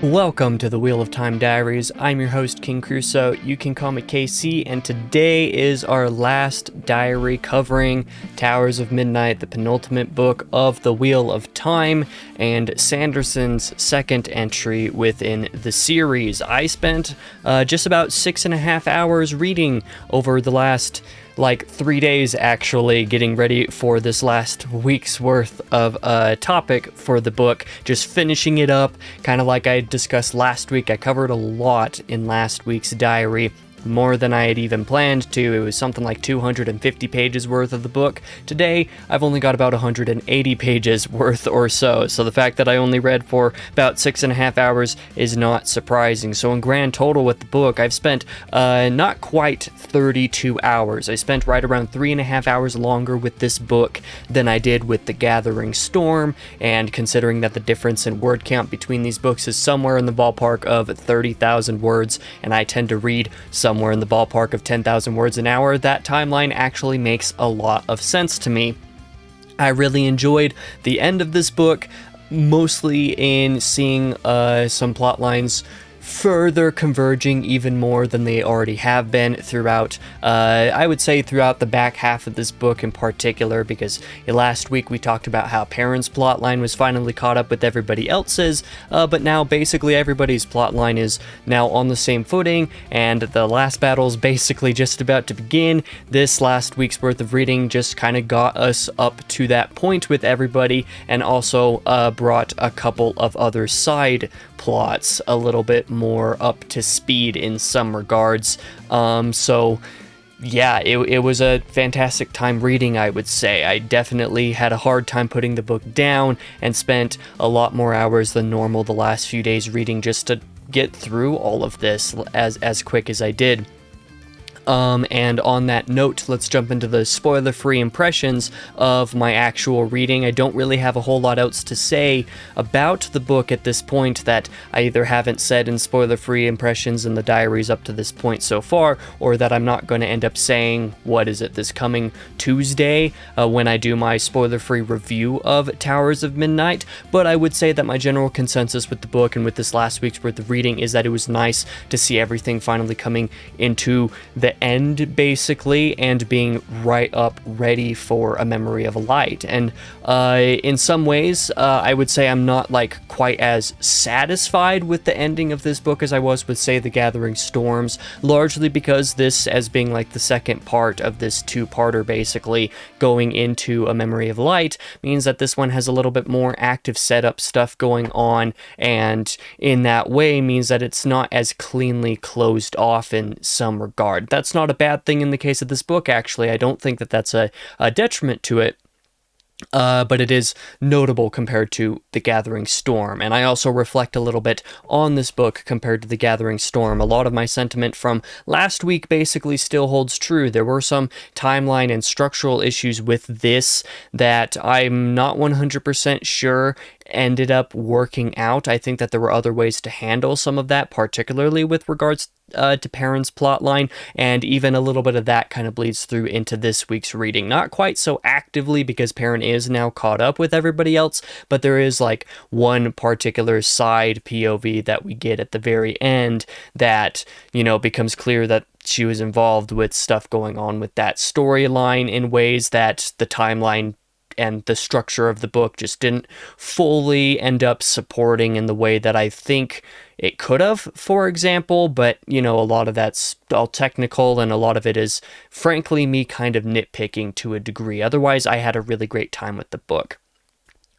Welcome to the Wheel of Time Diaries. I'm your host, King Crusoe. You can call me KC, and today is our last diary covering Towers of Midnight, the penultimate book of the Wheel of Time, and Sanderson's second entry within the series. I spent just about 6.5 hours reading over the last 3 days, actually, getting ready for this last week's worth of topic for the book, just finishing it up, kind of like I discussed last week. I covered a lot in last week's diary, more than I had even planned to. It was something like 250 pages worth of the book. Today, I've only got about 180 pages worth or so the fact that I only read for about 6.5 hours is not surprising. So in grand total with the book, I've spent not quite 32 hours. I spent right around 3.5 hours longer with this book than I did with The Gathering Storm, and considering that the difference in word count between these books is somewhere in the ballpark of 30,000 words, and I tend to read somewhere in the ballpark of 10,000 words an hour, that timeline actually makes a lot of sense to me. I really enjoyed the end of this book, mostly in seeing some plot lines further converging even more than they already have been throughout, I would say throughout the back half of this book in particular, because last week we talked about how Perrin's plotline was finally caught up with everybody else's, but now basically everybody's plotline is now on the same footing, and the last battle's basically just about to begin. This last week's worth of reading just kind of got us up to that point with everybody, and also brought a couple of other side plots a little bit more up to speed in some regards. So yeah, it was a fantastic time reading, I would say. I definitely had a hard time putting the book down and spent a lot more hours than normal the last few days reading just to get through all of this as quick as I did. And on that note, let's jump into the spoiler-free impressions of my actual reading. I don't really have a whole lot else to say about the book at this point that I either haven't said in spoiler-free impressions in the diaries up to this point so far, or that I'm not going to end up saying, this coming Tuesday, when I do my spoiler-free review of Towers of Midnight. But I would say that my general consensus with the book and with this last week's worth of reading is that it was nice to see everything finally coming into the end, basically, and being right up ready for A Memory of a Light. And in some ways, I would say I'm not quite as satisfied with the ending of this book as I was with, say, The Gathering Storms, largely because this, as being the second part of this two-parter, basically going into A Memory of Light, means that this one has a little bit more active setup stuff going on, and in that way means that it's not as cleanly closed off in some regard. That's not a bad thing in the case of this book, actually. I don't think that that's a detriment to it. But it is notable compared to The Gathering Storm, and I also reflect a little bit on this book compared to The Gathering Storm. A lot of my sentiment from last week basically still holds true. There were some timeline and structural issues with this that I'm not 100% sure ended up working out. I think that there were other ways to handle some of that, particularly with regards to Perrin's plotline, and even a little bit of that kind of bleeds through into this week's reading. Not quite so actively, because Perrin is now caught up with everybody else, but there is one particular side POV that we get at the very end that, becomes clear that she was involved with stuff going on with that storyline in ways that the timeline and the structure of the book just didn't fully end up supporting in the way that I think it could have, for example. But, a lot of that's all technical, and a lot of it is, frankly, me kind of nitpicking to a degree. Otherwise, I had a really great time with the book.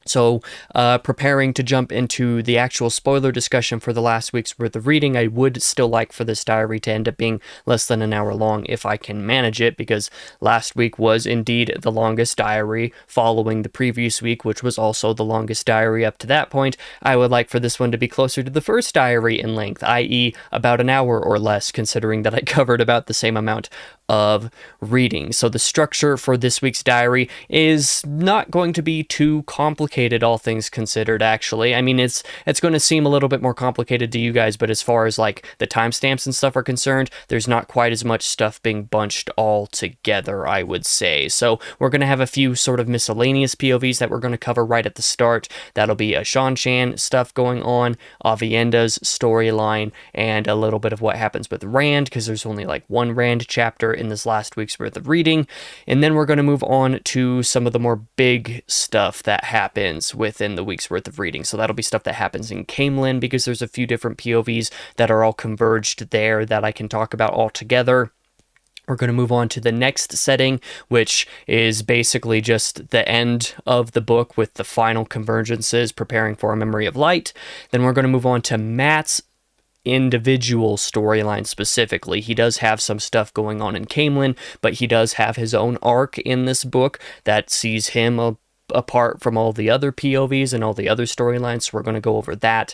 So, preparing to jump into the actual spoiler discussion for the last week's worth of reading, I would still like for this diary to end up being less than an hour long if I can manage it, because last week was indeed the longest diary following the previous week, which was also the longest diary up to that point. I would like for this one to be closer to the first diary in length, i.e. about an hour or less, considering that I covered about the same amount of reading. So the structure for this week's diary is not going to be too complicated, all things considered, actually. I mean, it's going to seem a little bit more complicated to you guys, but as far as like the timestamps and stuff are concerned, there's not quite as much stuff being bunched all together, I would say. So we're going to have a few sort of miscellaneous POVs that we're going to cover right at the start. That'll be a Seanchan stuff going on, Avienda's storyline, and a little bit of what happens with Rand, because there's only like one Rand chapter in this last week's worth of reading. And then we're going to move on to some of the more big stuff that happens within the week's worth of reading. So that'll be stuff that happens in Caemlyn, because there's a few different POVs that are all converged there that I can talk about all together. We're going to move on to the next setting, which is basically just the end of the book with the final convergences preparing for A Memory of Light. Then we're going to move on to Matt's individual storyline specifically. He does have some stuff going on in Caemlyn, but he does have his own arc in this book that sees him apart from all the other POVs and all the other storylines. So we're going to go over that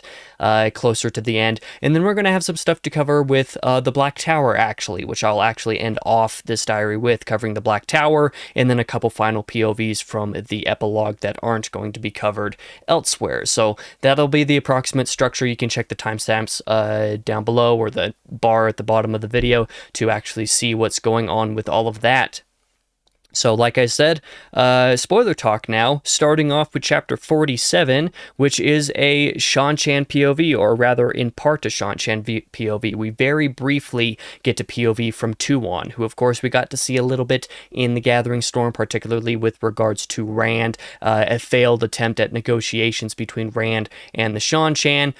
closer to the end. And then we're going to have some stuff to cover with the Black Tower, actually, which I'll actually end off this diary with, covering the Black Tower, and then a couple final POVs from the epilogue that aren't going to be covered elsewhere. So that'll be the approximate structure. You can check the timestamps down below, or the bar at the bottom of the video, to actually see what's going on with all of that. So like I said, spoiler talk now, starting off with chapter 47, which is a Seanchan POV, or rather in part a Seanchan POV. We very briefly get to POV from Tuon, who of course we got to see a little bit in the Gathering Storm, particularly with regards to Rand. A failed attempt at negotiations between Rand and the Seanchan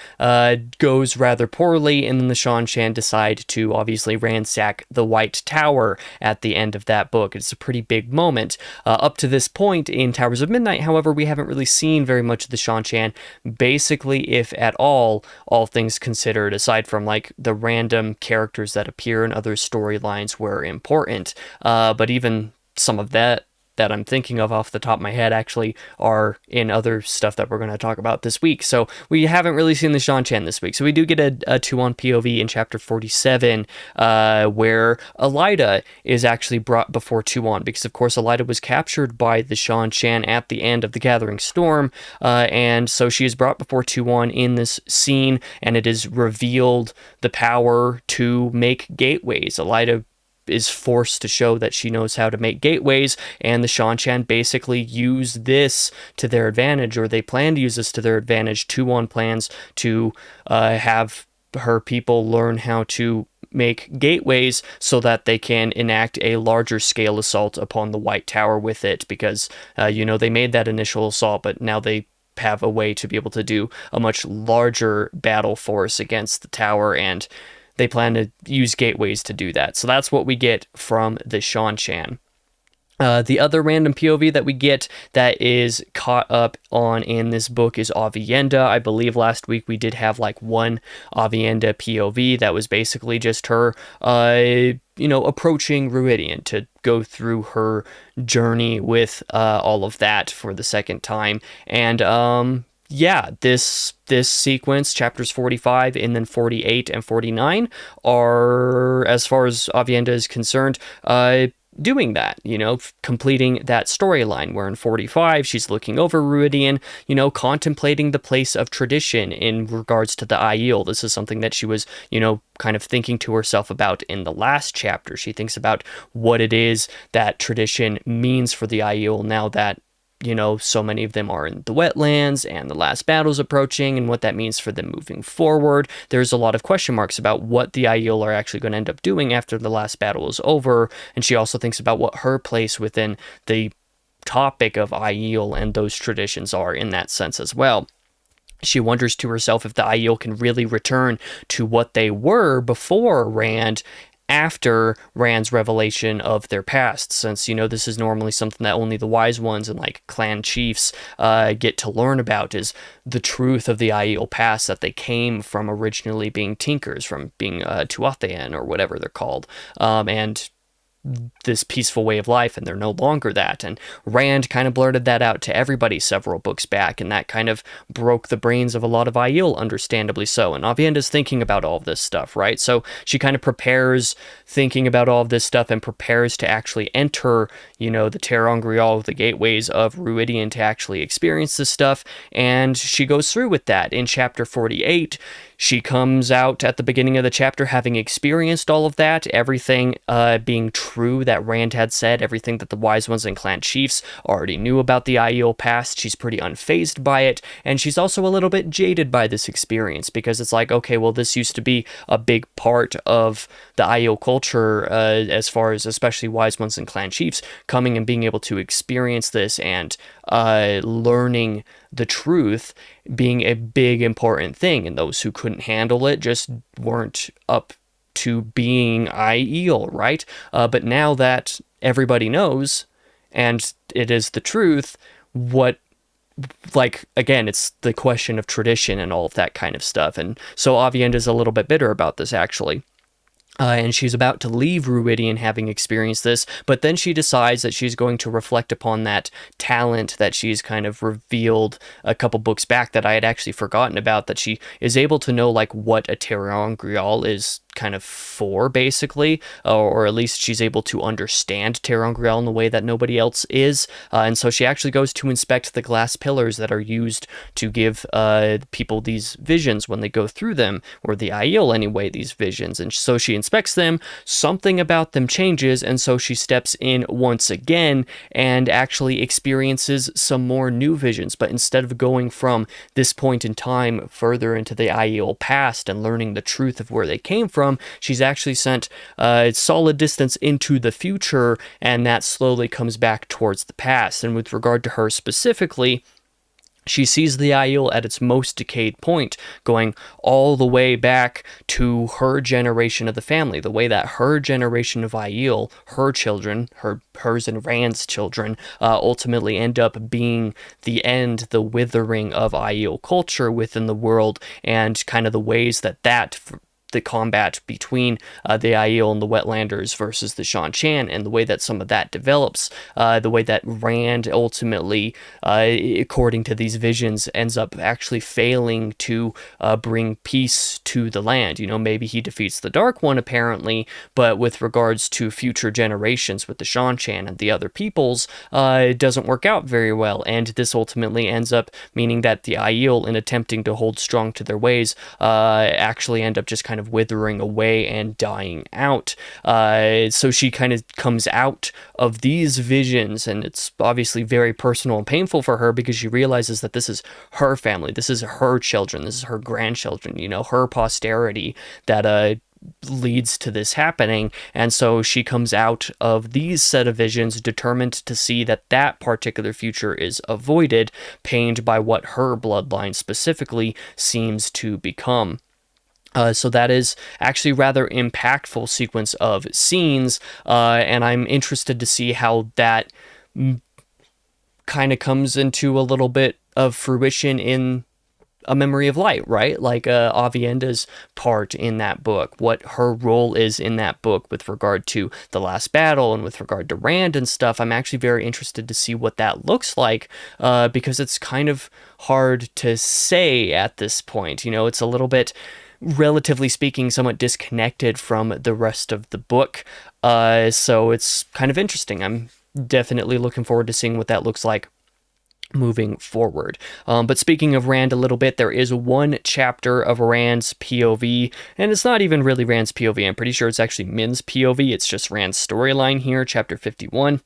goes rather poorly, and then the Seanchan decide to obviously ransack the White Tower at the end of that book. It's a pretty big moment. Up to this point in Towers of Midnight, however, we haven't really seen very much of the Seanchan, basically, if at all things considered, aside from like the random characters that appear in other storylines were important. But even some of that I'm thinking of off the top of my head actually are in other stuff that we're going to talk about this week. So we haven't really seen the Seanchan this week. So we do get a Tuon POV in chapter 47 where Elaida is actually brought before Tuon, because of course Elaida was captured by the Seanchan at the end of the Gathering Storm, and so she is brought before Tuon in this scene, and it is revealed the power to make gateways. Elaida is forced to show that she knows how to make gateways, and the Seanchan basically use this to their advantage, or they plan to use this to their advantage. Tuon plans to have her people learn how to make gateways so that they can enact a larger scale assault upon the White Tower with it, because they made that initial assault, but now they have a way to be able to do a much larger battle force against the tower, and they plan to use gateways to do that. So that's what we get from the Seanchan. The other random POV that we get that is caught up on in this book is Avienda. I believe last week we did have like one Avienda POV that was basically just her, approaching Rhuidean to go through her journey with all of that for the second time. And this sequence, chapters 45 and then 48 and 49, are, as far as Avienda is concerned, doing that, completing that storyline, where in 45 she's looking over Rhuidean, contemplating the place of tradition in regards to the Aiel. This is something that she was, kind of thinking to herself about in the last chapter. She thinks about what it is that tradition means for the Aiel now that so many of them are in the wetlands and the last battle's approaching, and what that means for them moving forward. There's a lot of question marks about what the Aiel are actually going to end up doing after the last battle is over, and she also thinks about what her place within the topic of Aiel and those traditions are in that sense as well. She wonders to herself if the Aiel can really return to what they were before Rand, after Rand's revelation of their past, since, this is normally something that only the wise ones and like clan chiefs get to learn about, is the truth of the Aiel past, that they came from originally being Tinkers, from being Tuathaean or whatever they're called. And this peaceful way of life, and they're no longer that. And Rand kind of blurted that out to everybody several books back, and that kind of broke the brains of a lot of Aiel, understandably so. And Aviendha's thinking about all of this stuff, right? So she kind of prepares, thinking about all of this stuff, and prepares to actually enter, the ter'angreal, the gateways of Rhuidean, to actually experience this stuff, and she goes through with that. In chapter 48, she comes out at the beginning of the chapter having experienced all of that, everything being true that Rand had said, everything that the Wise Ones and clan chiefs already knew about the Aiel past. She's pretty unfazed by it, and she's also a little bit jaded by this experience, because it's like, okay, well, this used to be a big part of the Aiel culture, as far as especially Wise Ones and clan chiefs coming and being able to experience this and learning the truth being a big important thing, and those who couldn't handle it just weren't up to being Aiel, right? But now that everybody knows, and it is the truth, again, it's the question of tradition and all of that kind of stuff. And so Aviendha's a little bit bitter about this, actually. And she's about to leave Rhuidean having experienced this, but then she decides that she's going to reflect upon that talent that she's kind of revealed a couple books back that I had actually forgotten about, that she is able to know, what a ter'angreal is kind of for, basically, or at least she's able to understand ter'angreal in a way that nobody else is, and so she actually goes to inspect the glass pillars that are used to give people these visions when they go through them, or the Aiel anyway, these visions. And so she inspects them, something about them changes, and so she steps in once again and actually experiences some more new visions. But instead of going from this point in time further into the Aiel past and learning the truth of where they came from, she's actually sent a solid distance into the future, and that slowly comes back towards the past. And with regard to her specifically, she sees the Aiel at its most decayed point, going all the way back to her generation of the family, the way that her generation of Aiel, her children, hers and Rand's children, ultimately end up being the end, the withering of Aiel culture within the world, and kind of the ways that the combat between the Aiel and the Wetlanders versus the Shan-Chan, and the way that some of that develops, the way that Rand ultimately, according to these visions, ends up actually failing to bring peace to the land. Maybe he defeats the Dark One, apparently, but with regards to future generations with the Shan-Chan and the other peoples, it doesn't work out very well, and this ultimately ends up meaning that the Aiel, in attempting to hold strong to their ways, actually end up just kind of withering away and dying out. So she kind of comes out of these visions, and it's obviously very personal and painful for her, because she realizes that this is her family, this is her children, this is her grandchildren, her posterity that leads to this happening. And so she comes out of these set of visions determined to see that particular future is avoided, pained by what her bloodline specifically seems to become. So that is actually rather impactful sequence of scenes, and I'm interested to see how that kind of comes into a little bit of fruition in A Memory of Light, right? Aviendha's part in that book, what her role is in that book with regard to the last battle and with regard to Rand and stuff. I'm actually very interested to see what that looks like, because it's kind of hard to say at this point. It's a little bit, relatively speaking, somewhat disconnected from the rest of the book. So it's kind of interesting. I'm definitely looking forward to seeing what that looks like moving forward. But speaking of Rand a little bit, there is one chapter of Rand's POV, and it's not even really Rand's POV. I'm pretty sure it's actually Min's POV. It's just Rand's storyline here, chapter 51.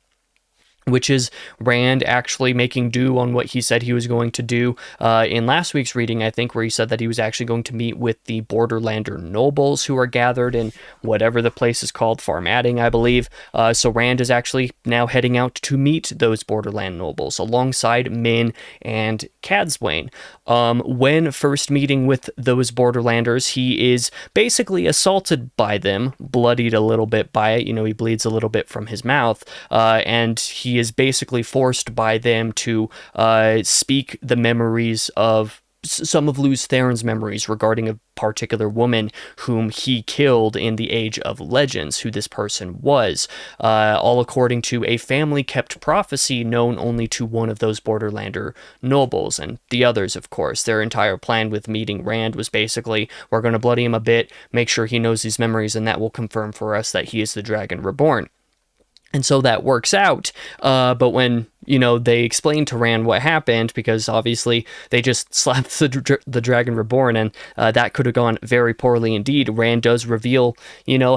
Which is Rand actually making do on what he said he was going to do in last week's reading, I think, where he said that he was actually going to meet with the Borderlander nobles who are gathered in whatever the place is called, Farmading, I believe. So Rand is actually now heading out to meet those Borderland nobles alongside Min and Cadsuane. When first meeting with those Borderlanders, he is basically assaulted by them, bloodied a little bit by it. He bleeds a little bit from his mouth, and he is basically forced by them to speak the memories of some of Lews Theron's memories regarding a particular woman whom he killed in the Age of Legends, who this person was, all according to a family-kept prophecy known only to one of those Borderlander nobles, and the others, of course. Their entire plan with meeting Rand was basically, we're going to bloody him a bit, make sure he knows these memories, and that will confirm for us that he is the Dragon Reborn. And so that works out, but when, they explain to Rand what happened, because obviously they just slapped the Dragon Reborn, and that could have gone very poorly indeed. Rand does reveal,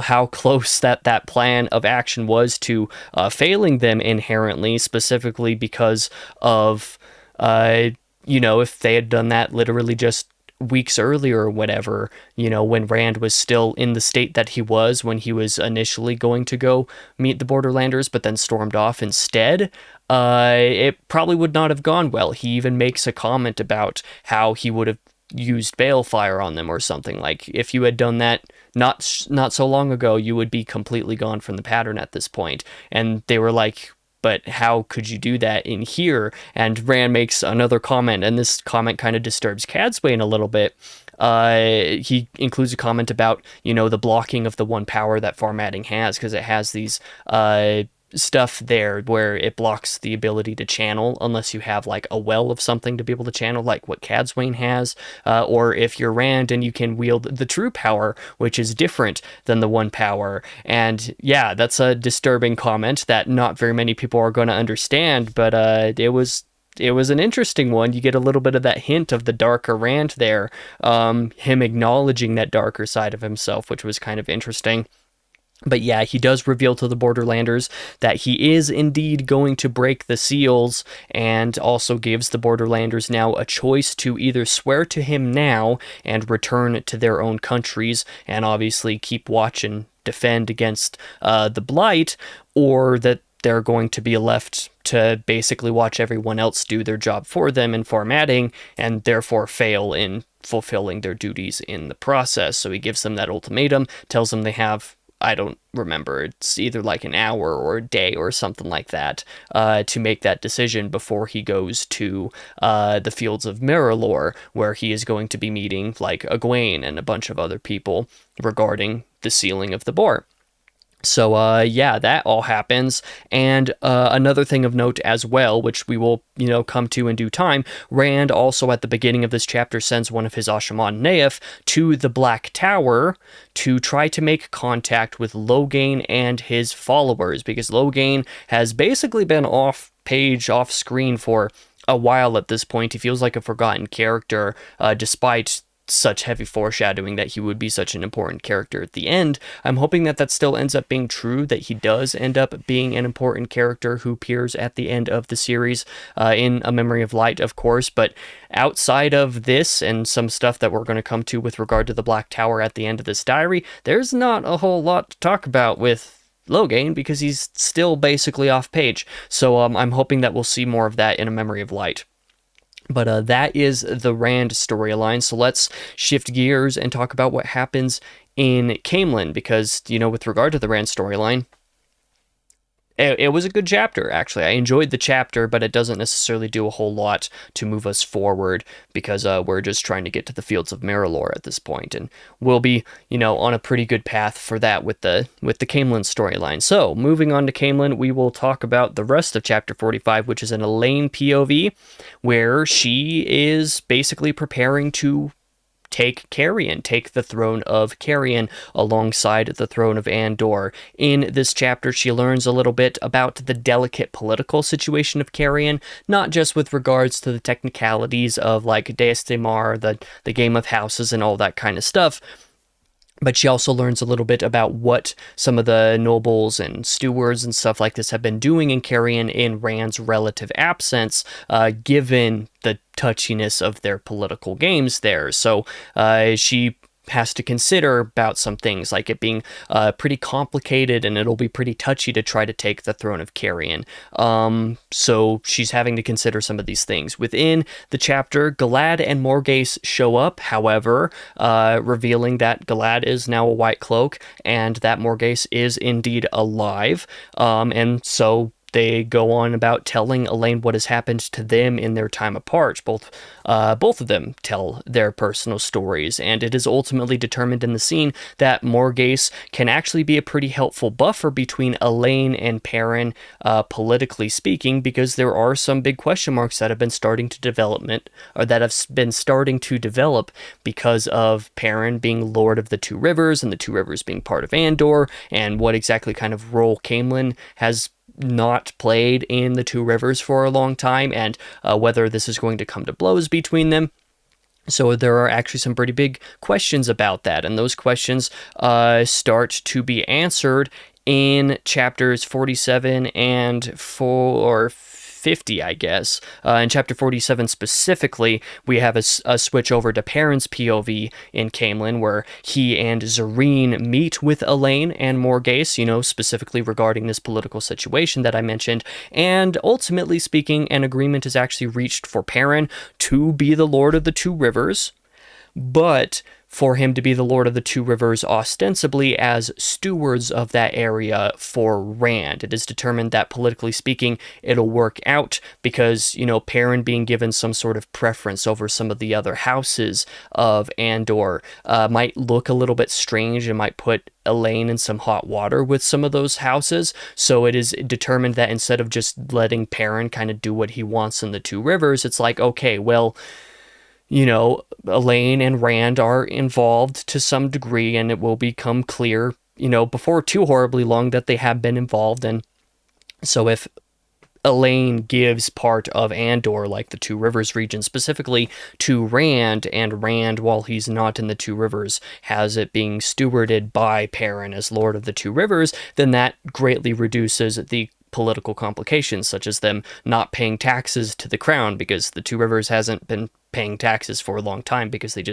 how close that plan of action was to failing them inherently, specifically because of, if they had done that literally just weeks earlier or whatever, when Rand was still in the state that he was when he was initially going to go meet the Borderlanders, but then stormed off instead, it probably would not have gone well. He even makes a comment about how he would have used balefire on them or something. Like, if you had done that not so long ago, you would be completely gone from the pattern at this point. And they were like, but how could you do that in here? And Rand makes another comment, and this comment kind of disturbs Cadswain a little bit. He includes a comment about, the blocking of the one power that formatting has, because it has these stuff there where it blocks the ability to channel unless you have like a well of something to be able to channel, like what Cadswain has, or if you're Rand and you can wield the true power, which is different than the one power. And yeah, that's a disturbing comment that not very many people are going to understand, but it was an interesting one. You get a little bit of that hint of the darker Rand there, him acknowledging that darker side of himself, which was kind of interesting. But yeah, he does reveal to the Borderlanders that he is indeed going to break the seals, and also gives the Borderlanders now a choice to either swear to him now and return to their own countries and obviously keep watch and defend against the Blight, or that they're going to be left to basically watch everyone else do their job for them in formatting, and therefore fail in fulfilling their duties in the process. So he gives them that ultimatum, tells them they have, I don't remember, it's either like an hour or a day or something like that, to make that decision before he goes to the fields of Merrilor, where he is going to be meeting like Egwene and a bunch of other people regarding the sealing of the Boar. So, yeah, that all happens. And another thing of note as well, which we will, come to in due time, Rand also at the beginning of this chapter sends one of his Ashaman Neif to the Black Tower to try to make contact with Logain and his followers, because Logain has basically been off page, off screen for a while at this point. He feels like a forgotten character, despite such heavy foreshadowing that he would be such an important character at the end. I'm hoping that still ends up being true, that he does end up being an important character who appears at the end of the series, in A Memory of Light, of course. But outside of this and some stuff that we're going to come to with regard to the Black Tower at the end of this diary, there's not a whole lot to talk about with Logain, because he's still basically off page. So I'm hoping that we'll see more of that in A Memory of Light. But that is the Rand storyline. So let's shift gears and talk about what happens in Caemlyn, because, with regard to the Rand storyline, it was a good chapter, actually. I enjoyed the chapter, but it doesn't necessarily do a whole lot to move us forward, because we're just trying to get to the fields of Merrilor at this point, and we'll be, on a pretty good path for that with the Caemlyn storyline. So, moving on to Caemlyn, we will talk about the rest of chapter 45, which is an Elaine POV, where she is basically preparing to take the throne of Carrion alongside the throne of Andor. In this chapter, she learns a little bit about the delicate political situation of Carrion, not just with regards to the technicalities of like Deus de Mar, the game of houses and all that kind of stuff, but she also learns a little bit about what some of the nobles and stewards and stuff like this have been doing in Carrion in Rand's relative absence, given the touchiness of their political games there. So she has to consider about some things, like it being pretty complicated, and it'll be pretty touchy to try to take the throne of Carrion. So she's having to consider some of these things. Within the chapter, Galad and Morgase show up, however, revealing that Galad is now a White Cloak, and that Morgase is indeed alive. And so they go on about telling Elaine what has happened to them in their time apart. Both of them tell their personal stories, and it is ultimately determined in the scene that Morghese can actually be a pretty helpful buffer between Elaine and Perrin, politically speaking, because there are some big question marks that have been starting to develop because of Perrin being Lord of the Two Rivers, and the Two Rivers being part of Andor, and what exactly kind of role Caemlyn has not played in the Two Rivers for a long time, and whether this is going to come to blows between them. So there are actually some pretty big questions about that, and those questions start to be answered in chapters 47 and 50, I guess. In chapter 47 specifically, we have a switch over to Perrin's POV in Caemlyn, where he and Zareen meet with Elaine and Morghese, specifically regarding this political situation that I mentioned, and ultimately speaking, an agreement is actually reached for Perrin to be the Lord of the Two Rivers, but for him to be the Lord of the Two Rivers ostensibly as stewards of that area for Rand. It is determined that, politically speaking, it'll work out because, Perrin being given some sort of preference over some of the other houses of Andor might look a little bit strange and might put Elaine in some hot water with some of those houses. So it is determined that instead of just letting Perrin kind of do what he wants in the Two Rivers, it's like, okay, well, Elaine and Rand are involved to some degree, and it will become clear, before too horribly long that they have been involved. And so if Elaine gives part of Andor, like the Two Rivers region specifically, to Rand, and Rand, while he's not in the Two Rivers, has it being stewarded by Perrin as Lord of the Two Rivers, then that greatly reduces the political complications, such as them not paying taxes to the crown, because the Two Rivers hasn't been paying taxes for a long time because they've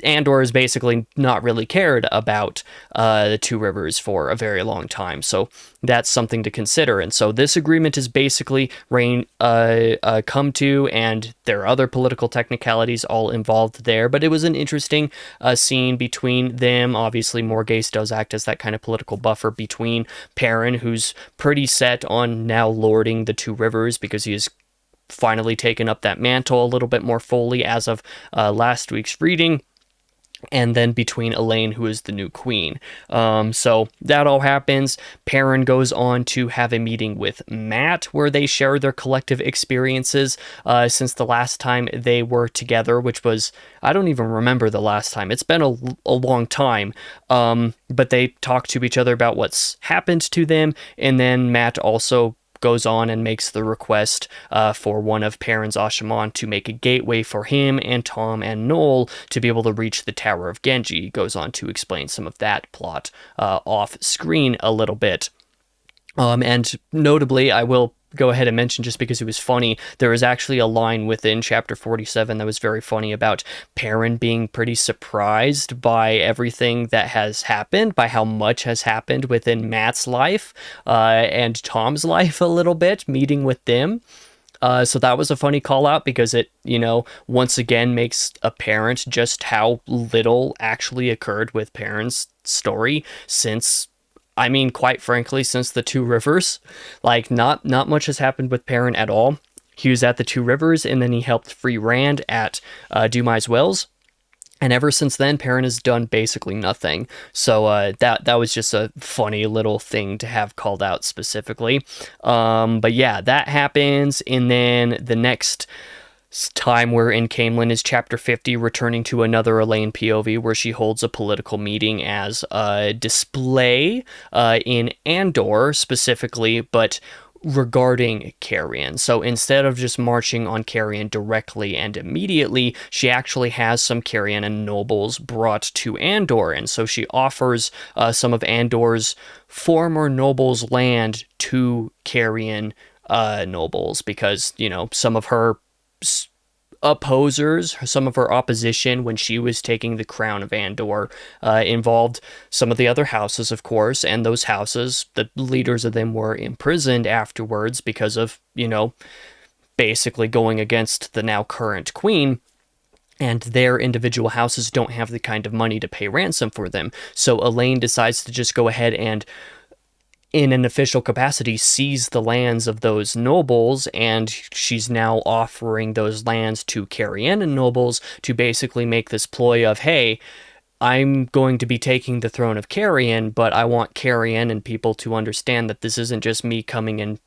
Andor has basically not really cared about the Two Rivers for a very long time. So that's something to consider. And so this agreement is basically come to, and there are other political technicalities all involved there. But it was an interesting scene between them. Obviously, Morghese does act as that kind of political buffer between Perrin, who's pretty set on now lording the Two Rivers because he has finally taken up that mantle a little bit more fully as of last week's reading, and then between Elaine, who is the new queen. So that all happens. Perrin goes on to have a meeting with Mat, where they share their collective experiences since the last time they were together, which was, I don't even remember the last time. It's been a long time. But they talk to each other about what's happened to them, and then Mat also goes on and makes the request for one of Perrin's Ashaman to make a gateway for him and Tom and Noel to be able to reach the Tower of Ghenjei. He goes on to explain some of that plot off screen a little bit. And notably, I will go ahead and mention, just because it was funny, there is actually a line within chapter 47 that was very funny about Perrin being pretty surprised by everything that has happened, by how much has happened within Mat's life and Tom's life a little bit, meeting with them. So that was a funny call out, because it, once again makes apparent just how little actually occurred with Perrin's story since, quite frankly, since the Two Rivers. Like, not much has happened with Perrin at all. He was at the Two Rivers, and then he helped free Rand at Dumai's Wells. And ever since then, Perrin has done basically nothing. So that was just a funny little thing to have called out specifically. But yeah, that happens. And then the next time we're in Caemlyn is chapter 50, returning to another Elaine POV, where she holds a political meeting as a display in Andor specifically, but regarding Carrion. So instead of just marching on Carrion directly and immediately, she actually has some Carrion and nobles brought to Andor, and so she offers some of Andor's former nobles' land to Carrion nobles, because, some of her opposers, some of her opposition when she was taking the crown of Andor involved some of the other houses, of course, and those houses, the leaders of them were imprisoned afterwards because of, basically going against the now current queen, and their individual houses don't have the kind of money to pay ransom for them. So Elaine decides to just go ahead and in an official capacity, seize the lands of those nobles, and she's now offering those lands to Caemlyn nobles to basically make this ploy of, hey, I'm going to be taking the throne of Caemlyn, but I want Caemlyn and people to understand that this isn't just me coming and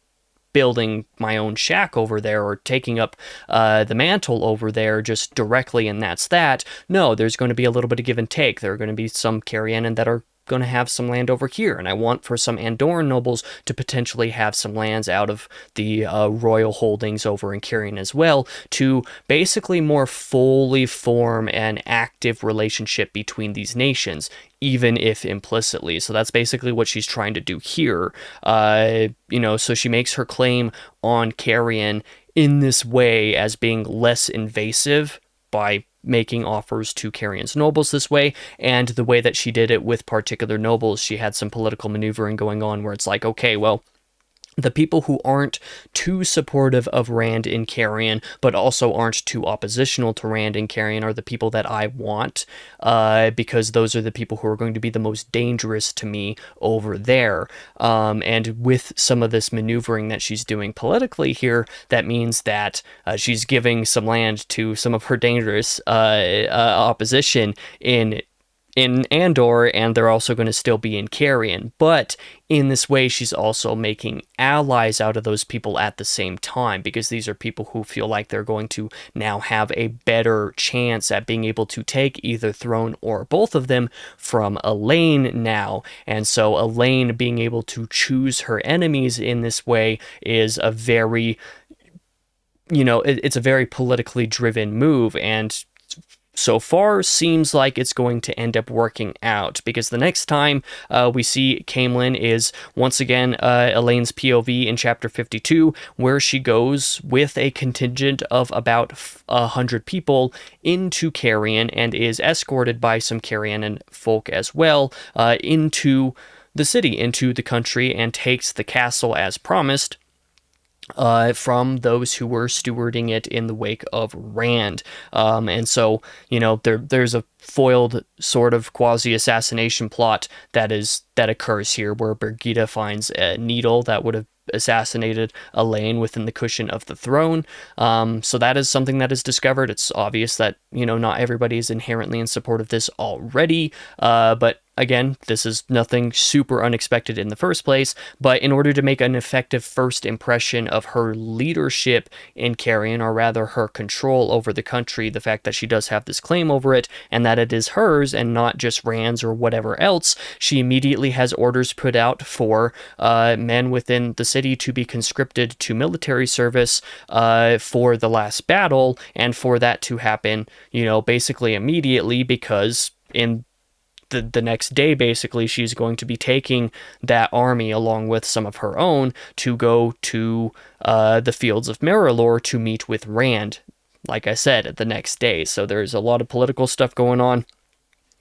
building my own shack over there or taking up the mantle over there just directly, and that's that. No, there's going to be a little bit of give and take. There are going to be some Caemlyn that are going to have some land over here, and I want for some Andorran nobles to potentially have some lands out of the royal holdings over in Caemlyn as well, to basically more fully form an active relationship between these nations, even if implicitly. So that's basically what she's trying to do here. So she makes her claim on Caemlyn in this way as being less invasive by making offers to Caemlyn's nobles this way, and the way that she did it with particular nobles, she had some political maneuvering going on where it's like, okay, well, the people who aren't too supportive of Rand in Caemlyn, but also aren't too oppositional to Rand in Caemlyn, are the people that I want, because those are the people who are going to be the most dangerous to me over there. And with some of this maneuvering that she's doing politically here, that means that she's giving some land to some of her dangerous opposition in Andor, and they're also going to still be in Caemlyn. But in this way, she's also making allies out of those people at the same time, because these are people who feel like they're going to now have a better chance at being able to take either throne or both of them from Elaine now. And so Elaine being able to choose her enemies in this way is a very, it's a very politically driven move, and so far seems like it's going to end up working out, because the next time we see Caemlyn is once again Elaine's POV in chapter 52, where she goes with a contingent of about 100 people into Caemlyn and is escorted by some Caemlyn folk as well into the city, into the country, and takes the castle as promised from those who were stewarding it in the wake of Rand. And so, there's a foiled sort of quasi-assassination plot that occurs here, where Birgitte finds a needle that would have assassinated Elaine within the cushion of the throne. So that is something that is discovered. It's obvious that, not everybody is inherently in support of this already, but again, this is nothing super unexpected in the first place, but in order to make an effective first impression of her leadership in Caemlyn, or rather her control over the country, the fact that she does have this claim over it, and that it is hers and not just Rand's or whatever else, she immediately has orders put out for men within the city to be conscripted to military service for the last battle, and for that to happen, basically immediately, because in the next day, basically, she's going to be taking that army along with some of her own to go to the fields of Merrilor to meet with Rand, like I said, the next day. So there's a lot of political stuff going on.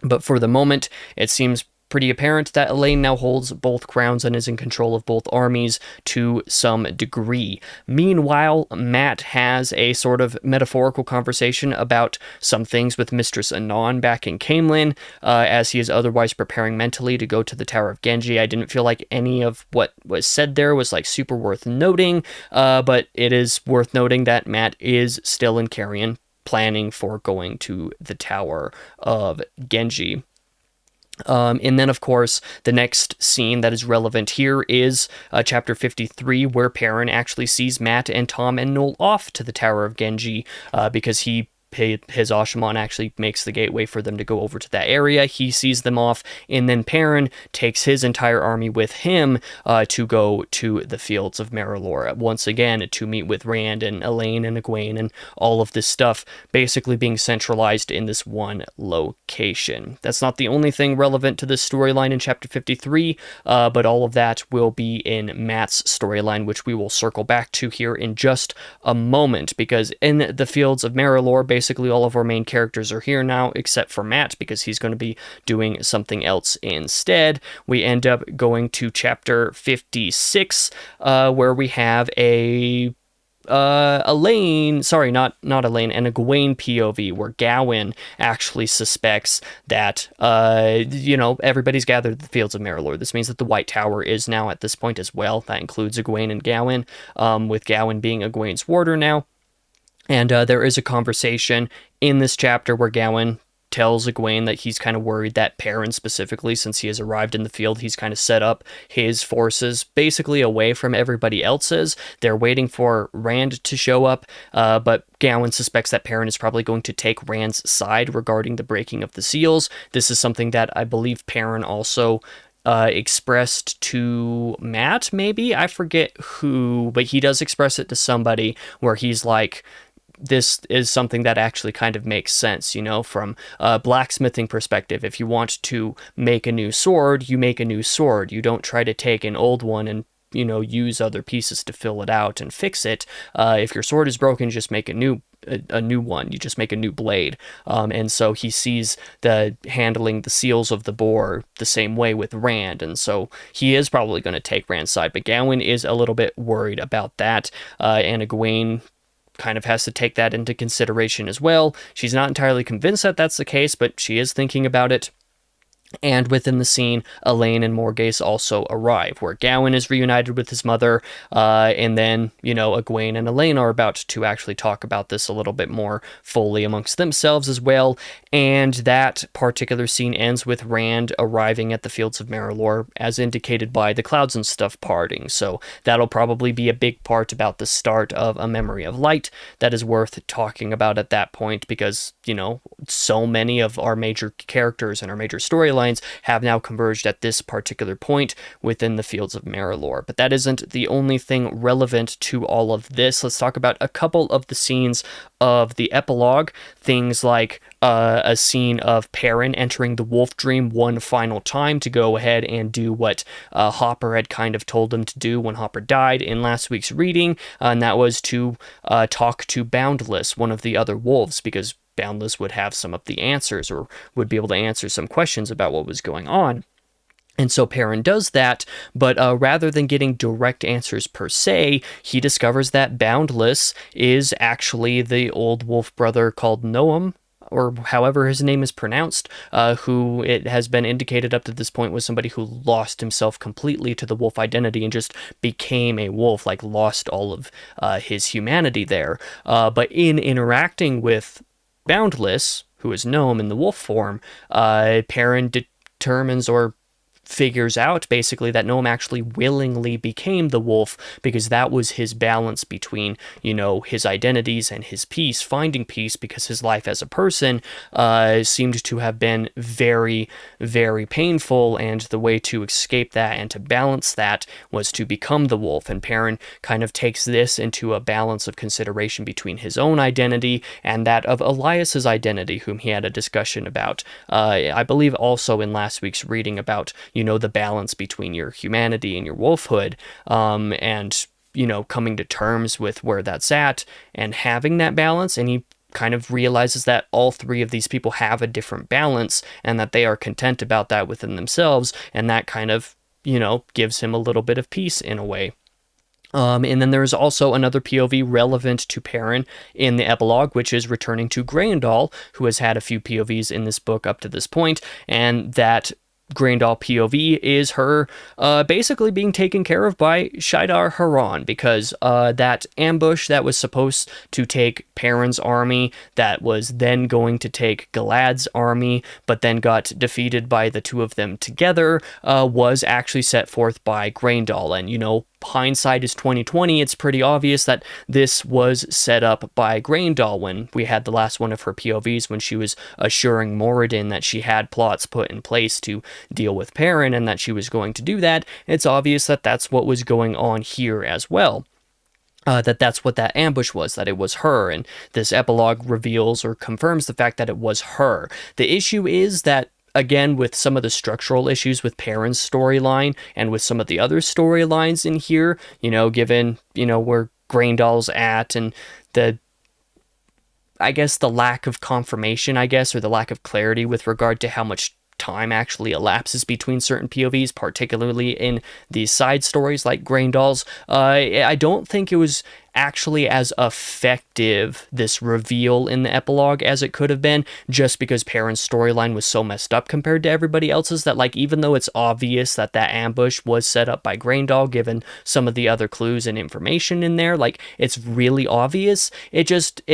But for the moment, it seems pretty apparent that Elaine now holds both crowns and is in control of both armies to some degree. Meanwhile, Mat has a sort of metaphorical conversation about some things with Mistress Anon back in Caemlyn, as he is otherwise preparing mentally to go to the Tower of Ghenjei. I didn't feel like any of what was said there was super worth noting, but it is worth noting that Mat is still in Caemlyn, planning for going to the Tower of Ghenjei. And then, of course, the next scene that is relevant here is chapter 53, where Perrin actually sees Mat and Tom and Noel off to the Tower of Ghenjei, because his Ashaman actually makes the gateway for them to go over to that area. He sees them off, and then Perrin takes his entire army with him to go to the fields of Merrilor once again to meet with Rand and Elaine and Egwene and all of this stuff basically being centralized in this one location. That's not the only thing relevant to this storyline in chapter 53, but all of that will be in Mat's storyline, which we will circle back to here in just a moment, because in the fields of Merrilor, basically all of our main characters are here now, except for Mat, because he's going to be doing something else instead. We end up going to chapter 56, where we have a Elaine, sorry, not Elaine, and a Gawain POV where Gawain actually suspects that, everybody's gathered at the fields of Merrilor. This means that the White Tower is now at this point as well. That includes Egwene and Gawain, with Gawain being Egwene's warder now. And there is a conversation in this chapter where Gawain tells Egwene that he's kind of worried that Perrin specifically, since he has arrived in the field, he's kind of set up his forces basically away from everybody else's. They're waiting for Rand to show up, but Gawain suspects that Perrin is probably going to take Rand's side regarding the breaking of the seals. This is something that I believe Perrin also expressed to Matt, maybe? I forget who, but he does express it to somebody where he's like, this is something that actually kind of makes sense, from a blacksmithing perspective. If you want to make a new sword, you make a new sword. You don't try to take an old one and use other pieces to fill it out and fix it. If your sword is broken, just make a new one. You just make a new blade. And so he sees the handling the seals of the boar the same way with Rand, and so he is probably going to take Rand's side. But Gawain is a little bit worried about that, and Egwene kind of has to take that into consideration as well. She's not entirely convinced that that's the case, but she is thinking about it. And within the scene, Elaine and Morgase also arrive, where Gawain is reunited with his mother, and then, Egwene and Elaine are about to actually talk about this a little bit more fully amongst themselves as well. And that particular scene ends with Rand arriving at the fields of Merrilor, as indicated by the clouds and stuff parting. So that'll probably be a big part about the start of A Memory of Light that is worth talking about at that point, because, so many of our major characters and our major storylines have now converged at this particular point within the fields of Merrilor. But that isn't the only thing relevant to all of this. Let's talk about a couple of the scenes of the epilogue. Things like a scene of Perrin entering the wolf dream one final time to go ahead and do what Hopper had kind of told him to do when Hopper died in last week's reading, and that was to talk to Boundless, one of the other wolves, because Boundless would have some of the answers, or would be able to answer some questions about what was going on. And so Perrin does that, but rather than getting direct answers per se, he discovers that Boundless is actually the old wolf brother called Noam, or however his name is pronounced, who it has been indicated up to this point was somebody who lost himself completely to the wolf identity and just became a wolf, like lost all of his humanity there. But in interacting with Boundless, who is Gnome in the wolf form, Perrin determines or figures out basically that Gnome actually willingly became the wolf, because that was his balance between, his identities and his peace, finding peace, because his life as a person seemed to have been very, very painful, and the way to escape that and to balance that was to become the wolf. And Perrin kind of takes this into a balance of consideration between his own identity and that of Elias's identity, whom he had a discussion about, I believe also in last week's reading, about the balance between your humanity and your wolfhood, and, coming to terms with where that's at and having that balance. And he kind of realizes that all three of these people have a different balance and that they are content about that within themselves. And that kind of, gives him a little bit of peace in a way. And then there's also another POV relevant to Perrin in the epilogue, which is returning to Grendel, who has had a few POVs in this book up to this point, and that Grendel POV is her basically being taken care of by Shaidar Haran, because that ambush that was supposed to take Perrin's army, that was then going to take Galad's army, but then got defeated by the two of them together, was actually set forth by Grendel. And, hindsight is 2020. It's pretty obvious that this was set up by Grendel when we had the last one of her POVs, when she was assuring Moradin that she had plots put in place to deal with Perrin and that she was going to do that. It's obvious that that's what was going on here as well. That's what that ambush was, that it was her, and this epilogue reveals or confirms the fact that it was her. The issue is that, again, with some of the structural issues with Perrin's storyline and with some of the other storylines in here, given, where Grendel's at, and the lack of confirmation, or the lack of clarity with regard to how much time actually elapses between certain POVs, particularly in these side stories like Grendel's. I don't think it was actually as effective, this reveal in the epilogue, as it could have been, just because Perrin's storyline was so messed up compared to everybody else's, that like even though it's obvious that that ambush was set up by Grendel, given some of the other clues and information in there, like it's really obvious, it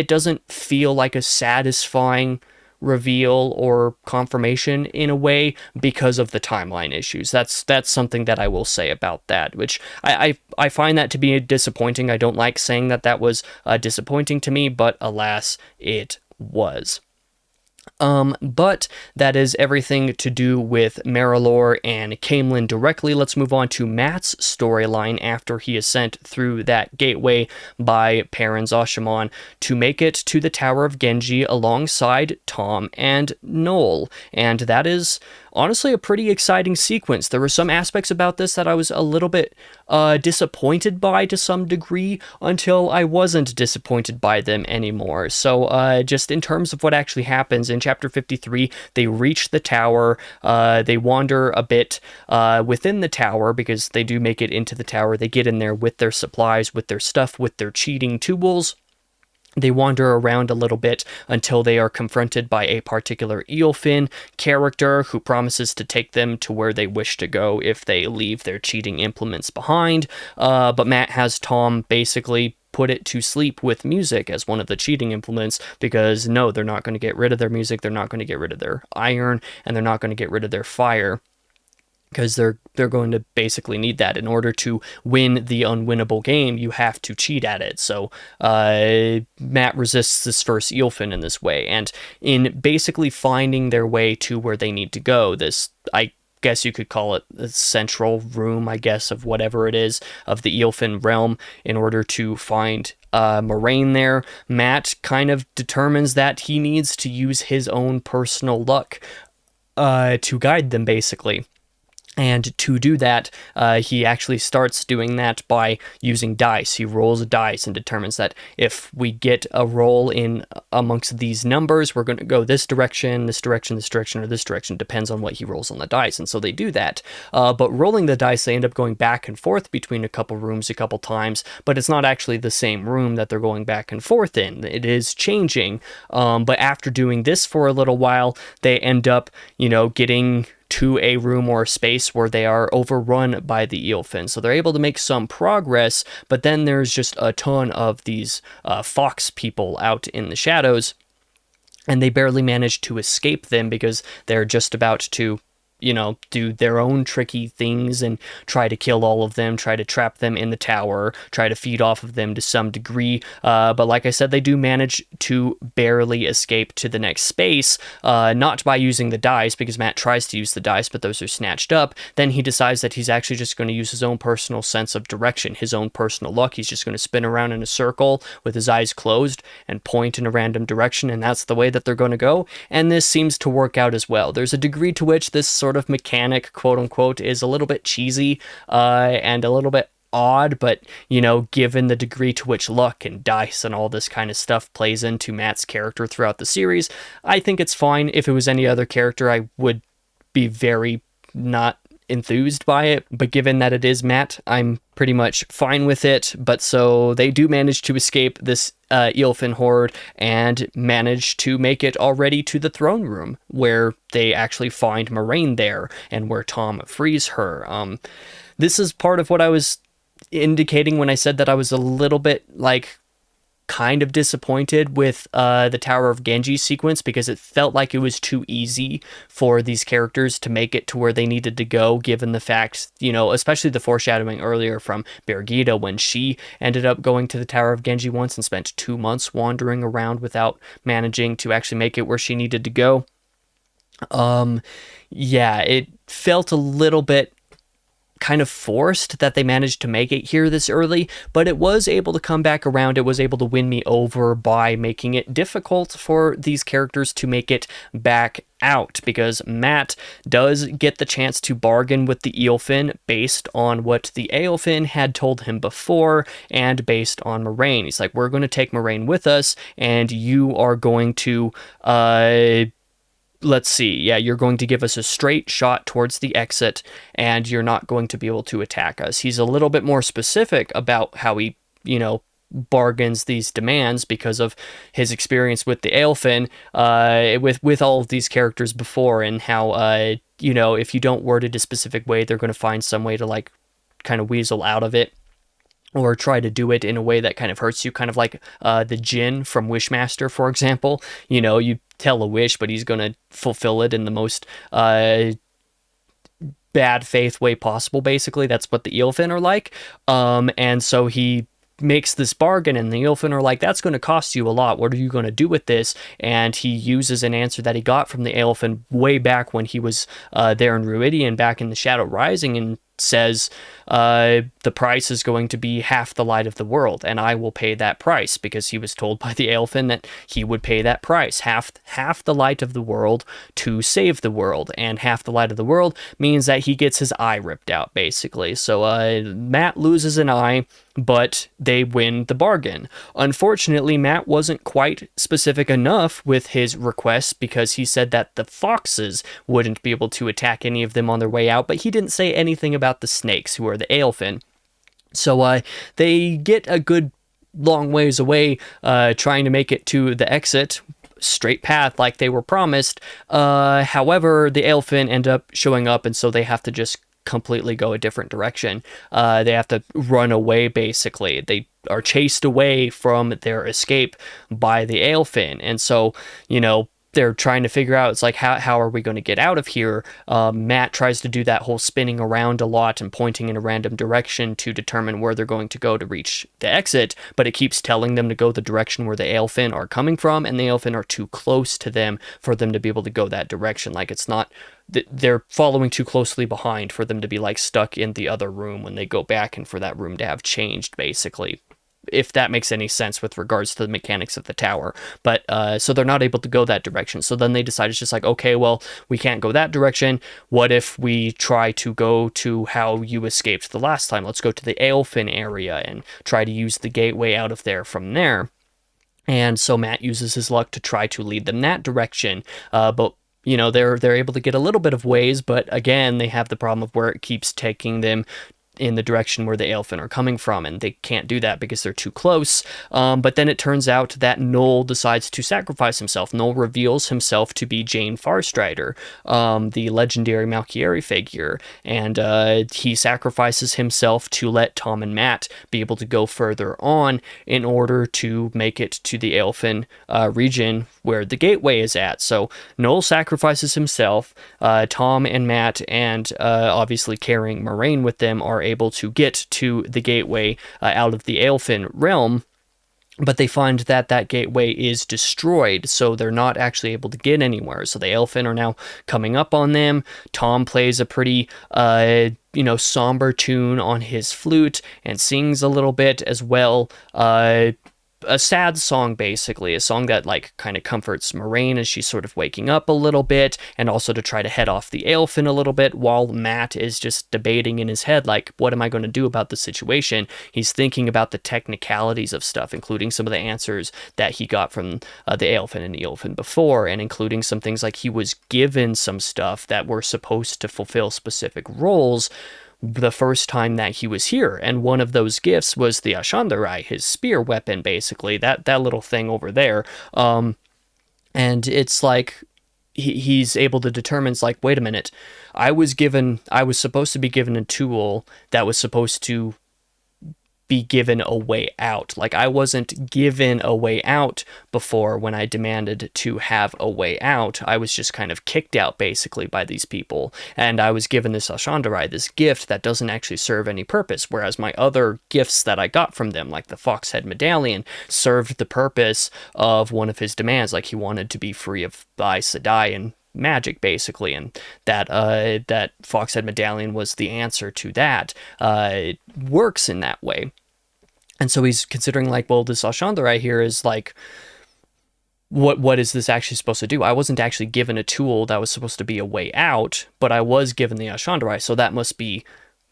doesn't feel like a satisfying reveal or confirmation in a way because of the timeline issues. That's something that I will say about that, which I find that to be disappointing. I don't like saying that that was disappointing to me, but alas, it was. But that is everything to do with Merrilor and Caemlyn directly. Let's move on to Mat's storyline after he is sent through that gateway by Perrin Zashaman to make it to the Tower of Ghenjei alongside Tom and Noel. And that is honestly a pretty exciting sequence. There were some aspects about this that I was a little bit disappointed by to some degree until I wasn't disappointed by them anymore. So just in terms of what actually happens in chapter 53, they reach the tower, they wander a bit within the tower because they do make it into the tower. They get in there with their supplies, with their stuff, with their cheating tools. They wander around a little bit until they are confronted by a particular Eolfin character who promises to take them to where they wish to go if they leave their cheating implements behind. But Matt has Tom basically put it to sleep with music as one of the cheating implements, because no, they're not going to get rid of their music, they're not going to get rid of their iron, and they're not going to get rid of their fire, because they're going to basically need that. In order to win the unwinnable game, you have to cheat at it. So Matt resists this first Eolfin in this way, and in basically finding their way to where they need to go, this, I guess you could call it the central room, I guess, of whatever it is, of the Eolfin realm, in order to find Moraine there, Matt kind of determines that he needs to use his own personal luck to guide them, basically. And to do that, he actually starts doing that by using dice. He rolls a dice and determines that if we get a roll in amongst these numbers, we're going to go this direction, this direction, this direction, or this direction. Depends on what he rolls on the dice. And so they do that. But rolling the dice, they end up going back and forth between a couple rooms a couple times. But it's not actually the same room that they're going back and forth in. It is changing. But after doing this for a little while, they end up, getting to a room or a space where they are overrun by the Eolfin. So they're able to make some progress, but then there's just a ton of these fox people out in the shadows, and they barely manage to escape them because they're just about to do their own tricky things and try to kill all of them, try to trap them in the tower, try to feed off of them to some degree. But like I said, they do manage to barely escape to the next space, not by using the dice, because Matt tries to use the dice, but those are snatched up. Then he decides that he's actually just going to use his own personal sense of direction, his own personal luck. He's just going to spin around in a circle with his eyes closed and point in a random direction, and that's the way that they're going to go. And this seems to work out as well. There's a degree to which this sort of mechanic, quote unquote, is a little bit cheesy and a little bit odd, but given the degree to which luck and dice and all this kind of stuff plays into Matt's character throughout the series, I think it's fine. If it was any other character, I would be very not enthused by it, but given that it is Matt, I'm pretty much fine with it. But so they do manage to escape this Eolfin horde and manage to make it already to the throne room, where they actually find Moraine there and where Tom frees her. This is part of what I was indicating when I said that I was a little bit kind of disappointed with the Tower of Ghenjei sequence, because it felt like it was too easy for these characters to make it to where they needed to go, given the fact, especially the foreshadowing earlier from Birgitte when she ended up going to the Tower of Ghenjei once and spent 2 months wandering around without managing to actually make it where she needed to go. It felt a little bit kind of forced that they managed to make it here this early, but it was able to come back around. It was able to win me over by making it difficult for these characters to make it back out, because Matt does get the chance to bargain with the Eolfin based on what the Eolfin had told him before and based on Moraine. He's like, we're going to take Moraine with us, and you are going to let's see, you're going to give us a straight shot towards the exit, and you're not going to be able to attack us. He's a little bit more specific about how he, bargains these demands because of his experience with the Aelfin, with all of these characters before, and how if you don't word it a specific way, they're going to find some way to like kind of weasel out of it, or try to do it in a way that kind of hurts you, kind of like the Jinn from Wishmaster, for example. You tell a wish, but he's going to fulfill it in the most bad faith way possible, basically. That's what the Eelfin are like. And so he makes this bargain, and the Eelfin are like, that's going to cost you a lot. What are you going to do with this? And he uses an answer that he got from the Eelfin way back when he was there in Rhuidean, back in the Shadow Rising, and says the price is going to be half the light of the world, and I will pay that price, because he was told by the Aelfin that he would pay that price, half the light of the world, to save the world. And half the light of the world means that he gets his eye ripped out, basically. So Matt loses an eye, but they win the bargain. Unfortunately, Matt wasn't quite specific enough with his request, because he said that the foxes wouldn't be able to attack any of them on their way out, but he didn't say anything about the snakes, who are the Aelfin. So they get a good long ways away, trying to make it to the exit, straight path like they were promised. However, the Aelfin end up showing up, and so they have to just completely go a different direction. They have to run away, basically. They are chased away from their escape by the Aelfin, and so, they're trying to figure out, it's like, how are we going to get out of here? Matt tries to do that whole spinning around a lot and pointing in a random direction to determine where they're going to go to reach the exit, but it keeps telling them to go the direction where the Aelfin are coming from, and the Aelfin are too close to them for them to be able to go that direction. Like, it's not, they're following too closely behind for them to be like stuck in the other room when they go back, and for that room to have changed, basically, if that makes any sense with regards to the mechanics of the tower. But so they're not able to go that direction. So then they decide, it's just like, okay, well, we can't go that direction. What if we try to go to how you escaped the last time? Let's go to the Aelfin area and try to use the gateway out of there from there. And so Matt uses his luck to try to lead them that direction. But they're able to get a little bit of ways, but again, they have the problem of where it keeps taking them in the direction where the Aelfin are coming from, and they can't do that because they're too close. But then it turns out that Noel decides to sacrifice himself. Noel reveals himself to be Jane Farstrider, the legendary Malchieri figure, and he sacrifices himself to let Tom and Matt be able to go further on in order to make it to the Aelfin region where the gateway is at. So Noel sacrifices himself. Tom and Matt, and obviously carrying Moraine with them, are able to get to the gateway out of the Aelfin realm, but they find that that gateway is destroyed, so they're not actually able to get anywhere. So the Aelfin are now coming up on them. Tom plays a pretty somber tune on his flute and sings a little bit as well. A sad song, basically, a song that like kind of comforts Moraine as she's sort of waking up a little bit, and also to try to head off the Aelfin a little bit, while Matt is just debating in his head, like, what am I going to do about the situation? He's thinking about the technicalities of stuff, including some of the answers that he got from the Aelfin and Eelfin before, and including some things like he was given some stuff that were supposed to fulfill specific roles the first time that he was here, and one of those gifts was the Ashandarai, his spear weapon, basically, that little thing over there. And it's like he's able to determine, it's like, wait a minute, I was supposed to be given a tool that was supposed to be given a way out. Like, I wasn't given a way out before when I demanded to have a way out. I was just kind of kicked out, basically, by these people. And I was given this Ashandarai, this gift that doesn't actually serve any purpose, whereas my other gifts that I got from them, like the Foxhead Medallion, served the purpose of one of his demands. Like, he wanted to be free of Aes Sedai and magic, basically, and that Foxhead Medallion was the answer to that. It works in that way. And so he's considering, like, well, this Ashandarai here is like, what is this actually supposed to do? I wasn't actually given a tool that was supposed to be a way out, but I was given the Ashandarai, so that must be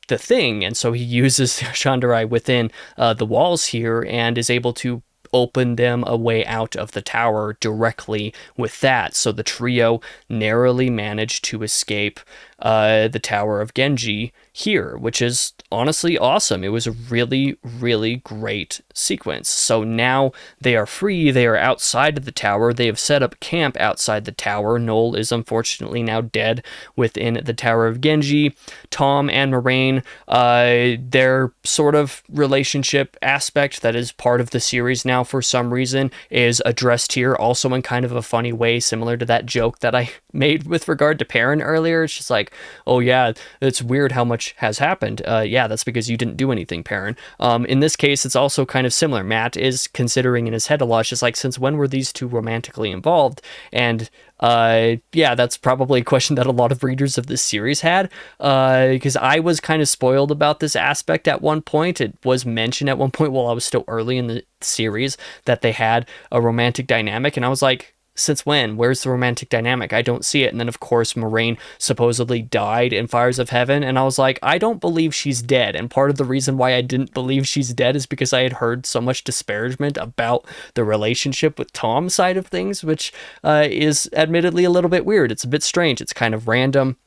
the thing. And so he uses the Ashandarai within the walls here, and is able to open them a way out of the tower directly with that. So the trio narrowly managed to escape the Tower of Ghenjei here, which is honestly awesome. It was a really, really great sequence. So now they are free. They are outside of the tower. They have set up camp outside the tower. Noel is unfortunately now dead within the Tower of Ghenjei. Tom and Moraine, their sort of relationship aspect that is part of the series now for some reason is addressed here, also in kind of a funny way, similar to that joke that I made with regard to Perrin earlier. It's just like, oh yeah, it's weird how much has happened. Yeah, that's because you didn't do anything, Perrin. In this case, it's also kind of similar. Matt is considering in his head a lot. It's just like, since when were these two romantically involved? And yeah, that's probably a question that a lot of readers of this series had, because I was kind of spoiled about this aspect at one point. It was mentioned at one point while I was still early in the series that they had a romantic dynamic, and I was like, since when? Where's the romantic dynamic? I don't see it. And then, of course, Moraine supposedly died in Fires of Heaven, and I was like, I don't believe she's dead. And part of the reason why I didn't believe she's dead is because I had heard so much disparagement about the relationship with Tom's side of things, which is admittedly a little bit weird. It's a bit strange. It's kind of random.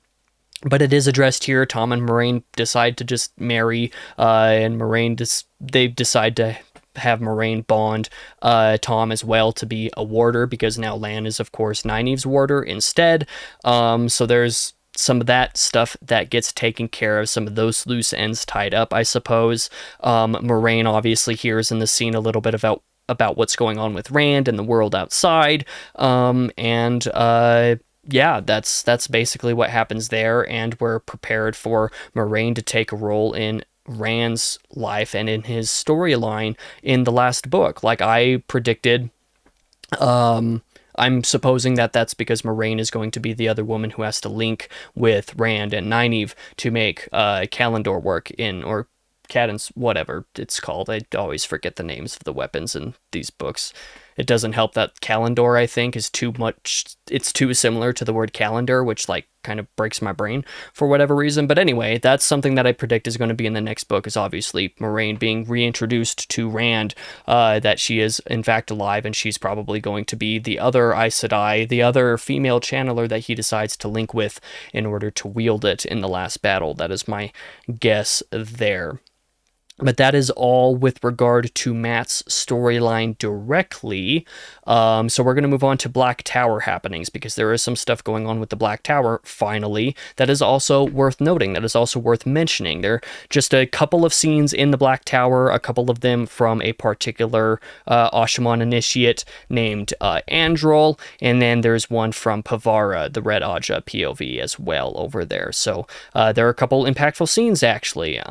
But it is addressed here. Tom and Moraine decide to just marry, and they decide to have Moraine bond Tom as well to be a warder, because now Lan is, of course, Nynaeve's warder instead. So there's some of that stuff that gets taken care of, some of those loose ends tied up, I suppose. Moraine obviously hears in the scene a little bit about what's going on with Rand and the world outside. Yeah, that's basically what happens there, and we're prepared for Moraine to take a role in Rand's life and in his storyline in the last book. Like I predicted, I'm supposing that that's because Moraine is going to be the other woman who has to link with Rand and Nynaeve to make Calendar work or Cadence, whatever it's called. I always forget the names of the weapons in these books. It doesn't help that Calendar, I think, is it's too similar to the word calendar, which like kind of breaks my brain for whatever reason. But anyway, that's something that I predict is going to be in the next book, is obviously Moraine being reintroduced to Rand, that she is in fact alive, and she's probably going to be the other Aes Sedai, the other female channeler that he decides to link with in order to wield it in the last battle. That is my guess there. But that is all with regard to Matt's storyline directly. So we're going to move on to Black Tower happenings, because there is some stuff going on with the Black Tower, finally, that is also worth noting, that is also worth mentioning. There are just a couple of scenes in the Black Tower, a couple of them from a particular Ashaman initiate named Androl, and then there's one from Pavara, the Red Aja POV as well over there. So there are a couple impactful scenes, actually.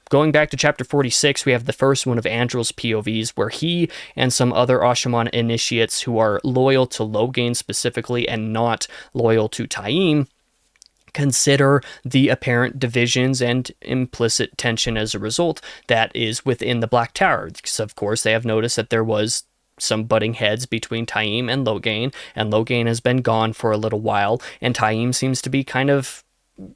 Going back to chapter 46, we have the first one of Andrel's POVs, where he and some other Ashaman initiates who are loyal to Logain specifically and not loyal to Taim consider the apparent divisions and implicit tension as a result that is within the Black Tower. Because, of course, they have noticed that there was some butting heads between Taim and Logain has been gone for a little while, and Taim seems to be kind of,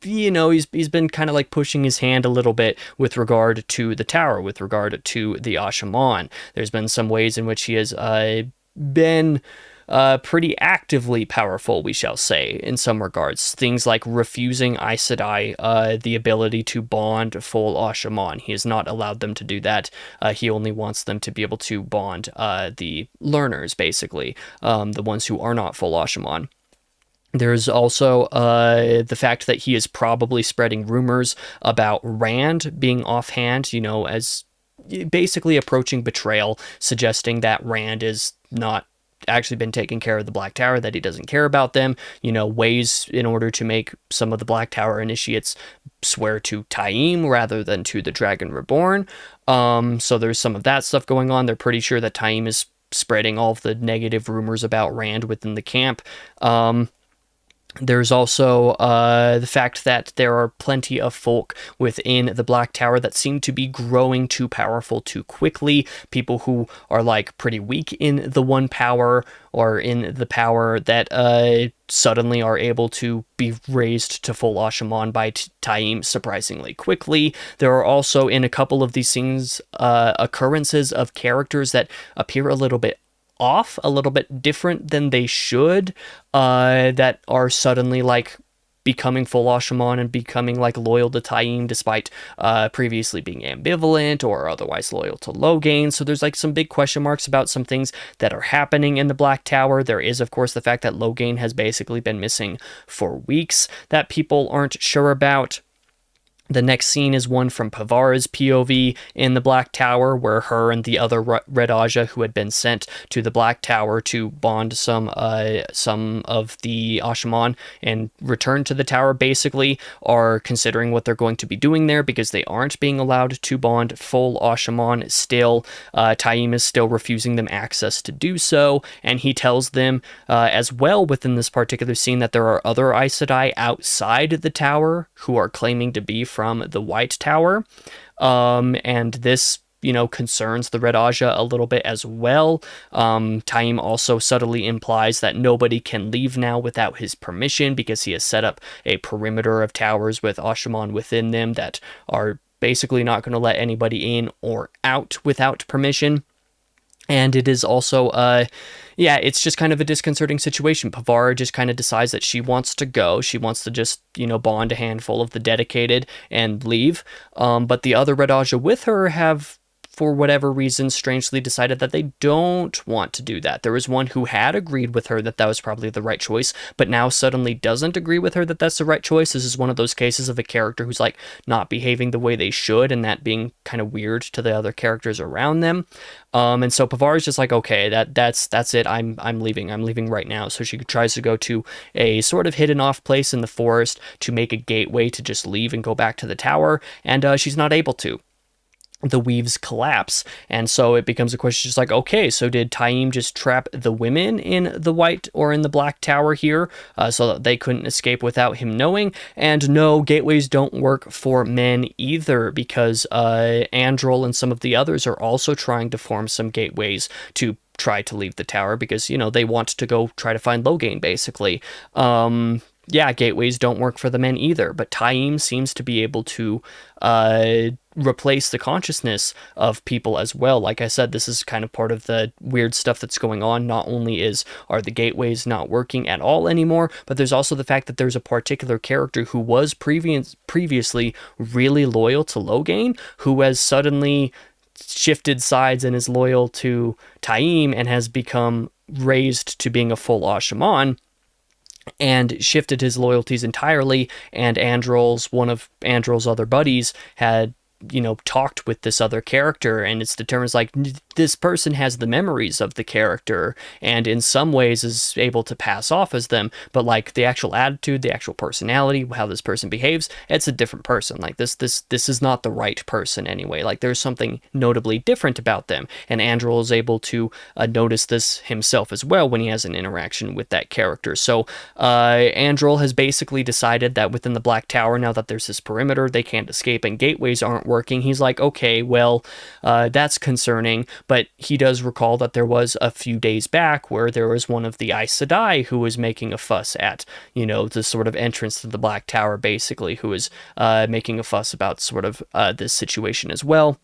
you know, he's been kind of like pushing his hand a little bit with regard to the tower, with regard to the Ashaman. There's been some ways in which he has been pretty actively powerful, we shall say, in some regards. Things like refusing Aes Sedai the ability to bond full Ashaman. He has not allowed them to do that. He only wants them to be able to bond the learners, basically, the ones who are not full Ashaman. There's also the fact that he is probably spreading rumors about Rand being offhand, you know, as basically approaching betrayal, suggesting that Rand is not actually been taking care of the Black Tower, that he doesn't care about them, you know, ways in order to make some of the Black Tower initiates swear to Taim rather than to the Dragon Reborn. So there's some of that stuff going on. They're pretty sure that Taim is spreading all of the negative rumors about Rand within the camp. There's also the fact that there are plenty of folk within the Black Tower that seem to be growing too powerful too quickly. People who are like pretty weak in the one power or in the power that suddenly are able to be raised to full Ashaman by Taim surprisingly quickly. There are also in a couple of these things occurrences of characters that appear a little bit off, a little bit different than they should, that are suddenly like becoming full Ashaman and becoming like loyal to Taim despite previously being ambivalent or otherwise loyal to Logain. So there's like some big question marks about some things that are happening in the Black Tower. There is, of course, the fact that Logain has basically been missing for weeks that people aren't sure about. The next scene is one from Pavara's POV in the Black Tower, where her and the other Red Aja who had been sent to the Black Tower to bond some of the Ashaman and return to the tower, basically, are considering what they're going to be doing there because they aren't being allowed to bond full Ashaman still. Taim is still refusing them access to do so, and he tells them as well within this particular scene that there are other Aes Sedai outside the tower who are claiming to be from the White Tower, and this concerns the Red Aja a little bit as well. Taim also subtly implies that nobody can leave now without his permission because he has set up a perimeter of towers with Ashaman within them that are basically not going to let anybody in or out without permission. And it is also, it's just kind of a disconcerting situation. Pavara just kind of decides that she wants to go. She wants to just, bond a handful of the dedicated and leave. But the other Red Aja with her have, for whatever reason, strangely decided that they don't want to do that. There was one who had agreed with her that that was probably the right choice, but now suddenly doesn't agree with her that that's the right choice. This is one of those cases of a character who's like not behaving the way they should, and that being kind of weird to the other characters around them. And so Pavara's just like, okay, that's it. I'm leaving right now. So she tries to go to a sort of hidden off place in the forest to make a gateway to just leave and go back to the tower, and she's not able to. The weaves collapse, and so it becomes a question just like, okay, so did Taim just trap the women in the White or in the Black Tower here so that they couldn't escape without him knowing? And no, gateways don't work for men either, because Androl and some of the others are also trying to form some gateways to try to leave the tower because, they want to go try to find Logain, basically. Gateways don't work for the men either, but Taim seems to be able to replace the consciousness of people as well. Like I said, this is kind of part of the weird stuff that's going on. Not only are the gateways not working at all anymore, but there's also the fact that there's a particular character who was previously really loyal to Logain, who has suddenly shifted sides and is loyal to Taim and has become raised to being a full Ashaman, and shifted his loyalties entirely. And one of Androl's other buddies had talked with this other character, and it's determined like this person has the memories of the character and in some ways is able to pass off as them, but like the actual attitude, the actual personality, how this person behaves, it's a different person. Like this is not the right person anyway. Like there's something notably different about them, and Androl is able to notice this himself as well when he has an interaction with that character. So Androl has basically decided that within the Black Tower, now that there's this perimeter, they can't escape and gateways aren't working. He's like, okay, well, that's concerning, but he does recall that there was a few days back where there was one of the Aes Sedai who was making a fuss at, the sort of entrance to the Black Tower, basically, who was making a fuss about sort of this situation as well.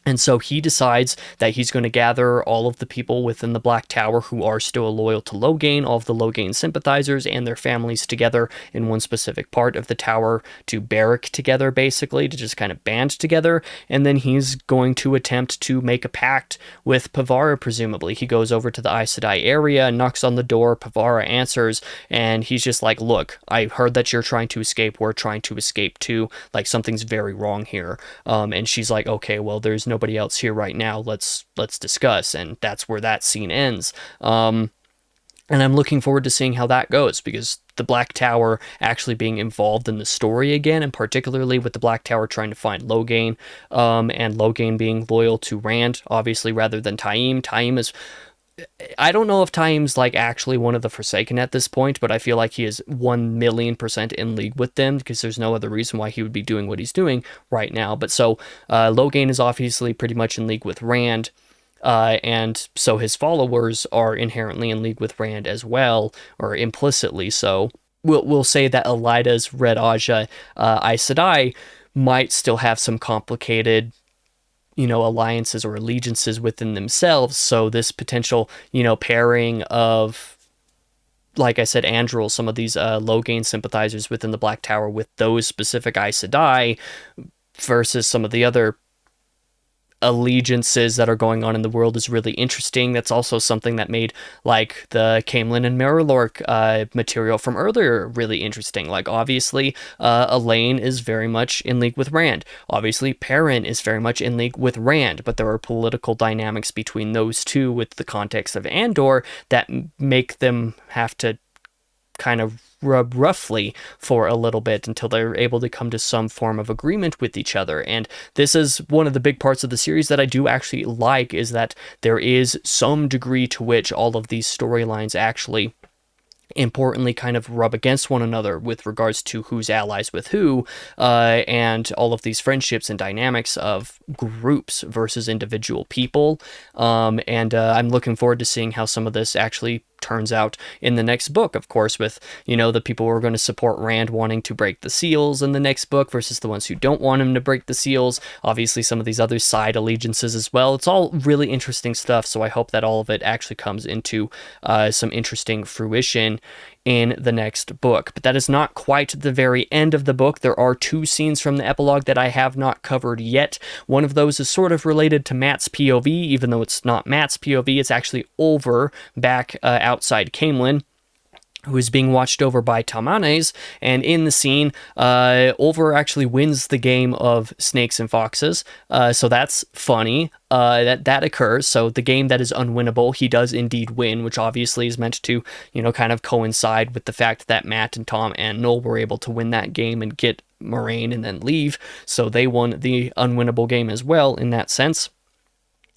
And so he decides that he's going to gather all of the people within the Black Tower who are still loyal to Logain, all of the Logain sympathizers and their families together in one specific part of the tower to barrack together, basically, to just kind of band together. And then he's going to attempt to make a pact with Pavara, presumably. He goes over to the Aes Sedai area, knocks on the door, Pavara answers, and he's just like, look, I heard that you're trying to escape, we're trying to escape too, like something's very wrong here. And she's like, okay, well, there's nobody else here right now, let's discuss. And that's where that scene ends. And I'm looking forward to seeing how that goes, because the Black Tower actually being involved in the story again, and particularly with the Black Tower trying to find Logain, and Logain being loyal to Rand, obviously, rather than Taim. I don't know if Taim's like actually one of the Forsaken at this point, but I feel like he is 1,000,000% in league with them, because there's no other reason why he would be doing what he's doing right now. But so Logain is obviously pretty much in league with Rand, and so his followers are inherently in league with Rand as well, or implicitly so. We'll say that Elida's Red Aja Aes Sedai might still have some complicated alliances or allegiances within themselves. So this potential, pairing of like I said, Andril, some of these Logain sympathizers within the Black Tower with those specific Aes Sedai versus some of the other allegiances that are going on in the world is really interesting. That's also something that made like the Caemlyn and Merrilor material from earlier really interesting. Like obviously Elaine is very much in league with Rand. Obviously Perrin is very much in league with Rand, but there are political dynamics between those two with the context of Andor that make them have to kind of rub roughly for a little bit until they're able to come to some form of agreement with each other. And this is one of the big parts of the series that I do actually like, is that there is some degree to which all of these storylines actually importantly kind of rub against one another with regards to who's allies with who, and all of these friendships and dynamics of groups versus individual people. And I'm looking forward to seeing how some of this actually turns out in the next book, of course, with, you know, the people who are going to support Rand wanting to break the seals in the next book versus the ones who don't want him to break the seals. Obviously, some of these other side allegiances as well. It's all really interesting stuff, so I hope that all of it actually comes into some interesting fruition in the next book. But that is not quite the very end of the book. There are 2 scenes from the epilogue that I have not covered yet. One of those is sort of related to Mat's POV, even though it's not Mat's POV. It's actually over back outside Caemlyn, who is being watched over by Talmanes, and in the scene, Ulver actually wins the game of Snakes and Foxes, so that's funny that occurs. So the game that is unwinnable, he does indeed win, which obviously is meant to, you know, kind of coincide with the fact that Mat and Tom and Noel were able to win that game and get Moraine and then leave, so they won the unwinnable game as well in that sense.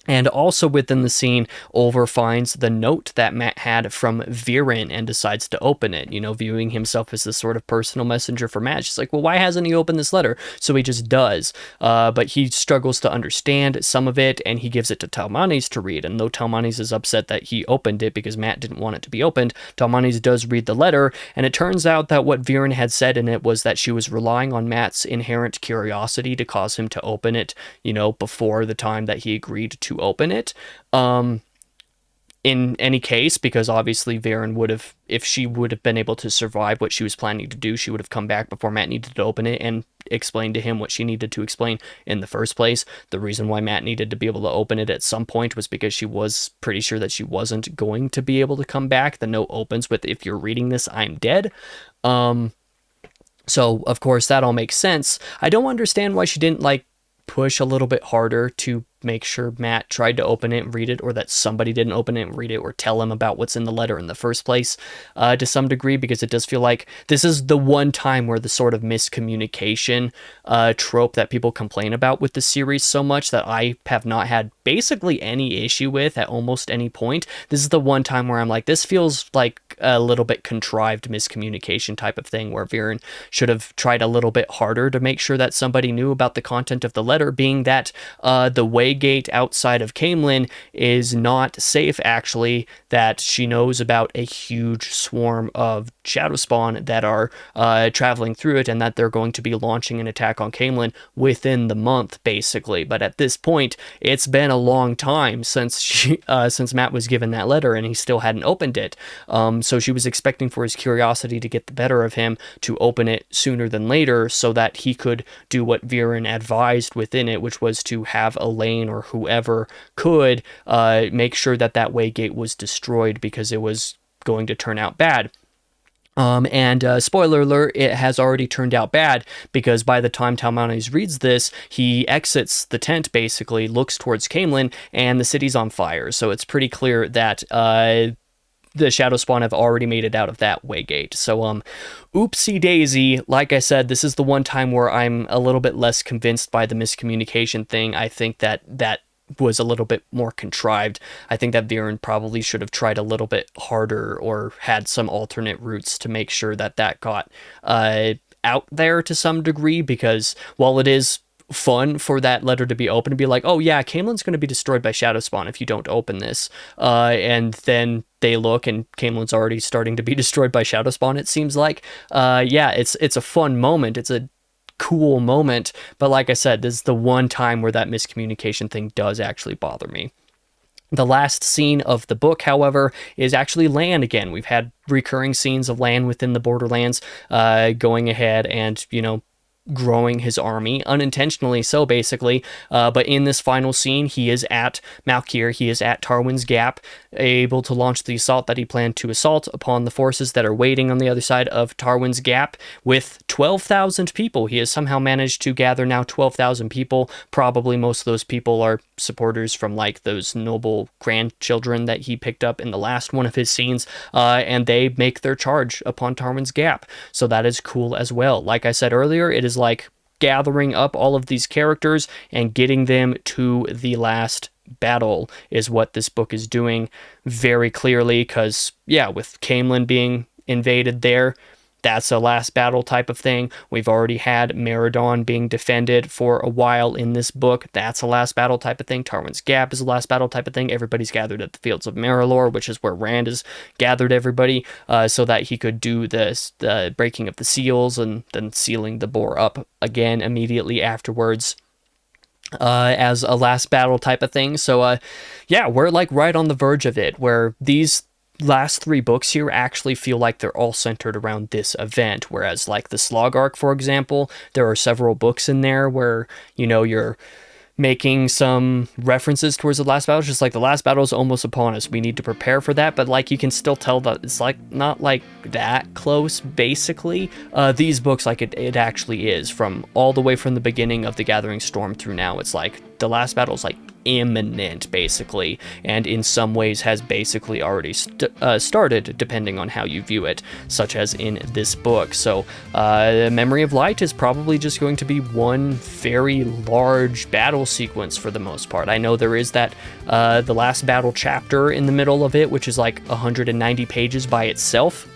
And also within the scene, Ulver finds the note that Mat had from Viren and decides to open it, you know, viewing himself as this sort of personal messenger for Mat. She's like, well, why hasn't he opened this letter? So he just does. But he struggles to understand some of it, and he gives it to Talmanes to read. And though Talmanes is upset that he opened it because Mat didn't want it to be opened, Talmanes does read the letter, and it turns out that what Viren had said in it was that she was relying on Mat's inherent curiosity to cause him to open it, you know, before the time that he agreed to open it. In any case, because obviously Viren would have, if she would have been able to survive what she was planning to do, she would have come back before Mat needed to open it and explain to him what she needed to explain in the first place. The reason why Mat needed to be able to open it at some point was because she was pretty sure that she wasn't going to be able to come back. The note opens with, if you're reading this, I'm dead. So of course that all makes sense. I don't understand why she didn't like push a little bit harder to make sure Mat tried to open it and read it, or that somebody didn't open it and read it, or tell him about what's in the letter in the first place, to some degree, because it does feel like this is the one time where the sort of miscommunication trope that people complain about with the series so much that I have not had basically any issue with at almost any point. This is the one time where I'm like, this feels like a little bit contrived miscommunication type of thing, where Viren should have tried a little bit harder to make sure that somebody knew about the content of the letter, being that the way gate outside of Caemlyn is not safe, actually, that she knows about a huge swarm of Shadowspawn that are traveling through it, and that they're going to be launching an attack on Caemlyn within the month, basically. But at this point, it's been a long time since Mat was given that letter, and he still hadn't opened it. So she was expecting for his curiosity to get the better of him to open it sooner than later, so that he could do what Viren advised within it, which was to have Elaine or whoever could make sure that that Waygate was destroyed, because it was going to turn out bad. And spoiler alert, it has already turned out bad, because by the time Talmanes reads this, he exits the tent, basically, looks towards Caemlyn, and the city's on fire. So it's pretty clear that the Shadowspawn have already made it out of that Waygate. So, oopsie daisy. Like I said, this is the one time where I'm a little bit less convinced by the miscommunication thing. I think that was a little bit more contrived. I think that Viren probably should have tried a little bit harder, or had some alternate routes to make sure that got out there to some degree, because while it is fun for that letter to be open and be like, oh yeah, Caemlyn's going to be destroyed by Shadowspawn if you don't open this, and then they look and Caemlyn's already starting to be destroyed by Shadowspawn, it seems like. Yeah, it's a fun moment. It's a cool moment, but like I said, this is the one time where that miscommunication thing does actually bother me. The last scene of the book, however, is actually Lan again. We've had recurring scenes of Lan within the Borderlands, going ahead and, growing his army, unintentionally so, basically. But in this final scene, he is at Malkir, he is at Tarwin's Gap, able to launch the assault that he planned to assault upon the forces that are waiting on the other side of Tarwin's Gap with 12,000 people. He has somehow managed to gather now 12,000 people. Probably most of those people are supporters from like those noble grandchildren that he picked up in the last one of his scenes, and they make their charge upon Tarwin's Gap. So that is cool as well. Like I said earlier, it is like gathering up all of these characters and getting them to the last battle is what this book is doing very clearly, because yeah, with Caemlyn being invaded there, that's a last battle type of thing. We've already had Merrilor being defended for a while in this book. That's a last battle type of thing. Tarwin's Gap is a last battle type of thing. Everybody's gathered at the fields of Merrilor, which is where Rand has gathered everybody, so that he could do the breaking of the seals and then sealing the boar up again immediately afterwards. As a last battle type of thing. So yeah, we're like right on the verge of it, where these last 3 books here actually feel like they're all centered around this event, whereas like the Slog arc, for example, there are several books in there where, you're making some references towards the last battle. It's just like the last battle is almost upon us, we need to prepare for that, but like you can still tell that it's like not like that close, basically. These books, like it actually is, from all the way from the beginning of the Gathering Storm through now. It's like the last battle is like imminent, basically, and in some ways has basically already started, depending on how you view it, such as in this book. So Memory of Light is probably just going to be one very large battle sequence for the most part. I know there is that the last battle chapter in the middle of it, which is like 190 pages by itself.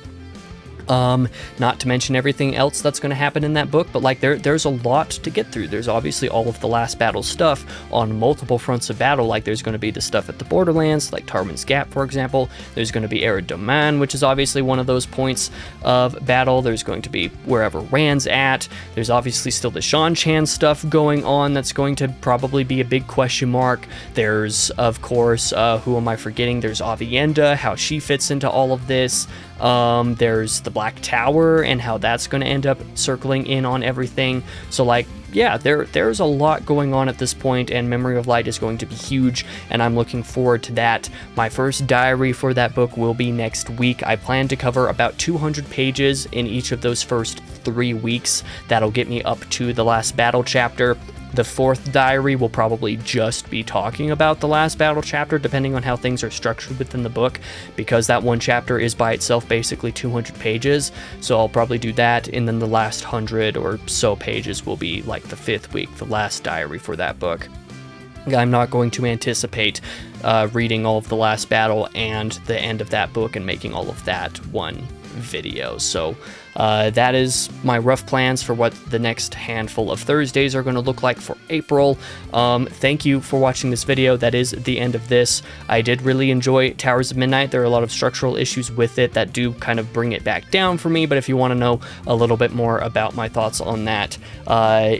Not to mention everything else that's going to happen in that book, but like there's a lot to get through. There's obviously all of the last battle stuff on multiple fronts of battle. Like there's going to be the stuff at the Borderlands, like Tarwin's Gap, for example. There's going to be Arid Domain, which is obviously one of those points of battle. There's going to be wherever Rand's at. There's obviously still the Shan-Chan stuff going on that's going to probably be a big question mark. There's, of course, who am I forgetting? There's Avienda, how she fits into all of this. There's the Black Tower and how that's going to end up circling in on everything. So like, yeah, there's a lot going on at this point, and Memory of Light is going to be huge, and I'm looking forward to that. My first diary for that book will be next week. I plan to cover about 200 pages in each of those first 3 weeks. That'll get me up to the last battle chapter. The 4th diary will probably just be talking about the last battle chapter, depending on how things are structured within the book, because that one chapter is by itself basically 200 pages, so I'll probably do that, and then the last 100 or so pages will be like the 5th week, the last diary for that book. I'm not going to anticipate reading all of the last battle and the end of that book and making all of that one video. So that is my rough plans for what the next handful of Thursdays are going to look like for April. Thank you for watching this video. That is the end of this. I did really enjoy Towers of Midnight. There are a lot of structural issues with it that do kind of bring it back down for me, but if you want to know a little bit more about my thoughts on that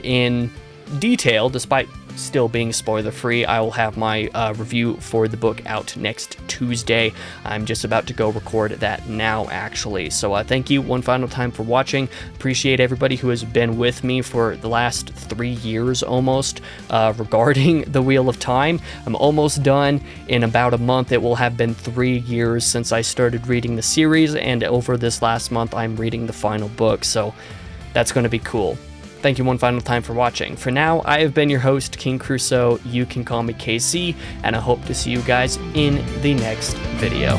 in detail, despite still being spoiler free, I will have my review for the book out next Tuesday. I'm just about to go record that now, actually. So thank you one final time for watching. Appreciate everybody who has been with me for the last 3 years almost regarding the Wheel of Time. I'm almost done. In about a month it will have been 3 years since I started reading the series, and over this last month I'm reading the final book, so that's going to be cool. Thank you one final time for watching. For now, I have been your host, King Crusoe. You can call me KC, and I hope to see you guys in the next video.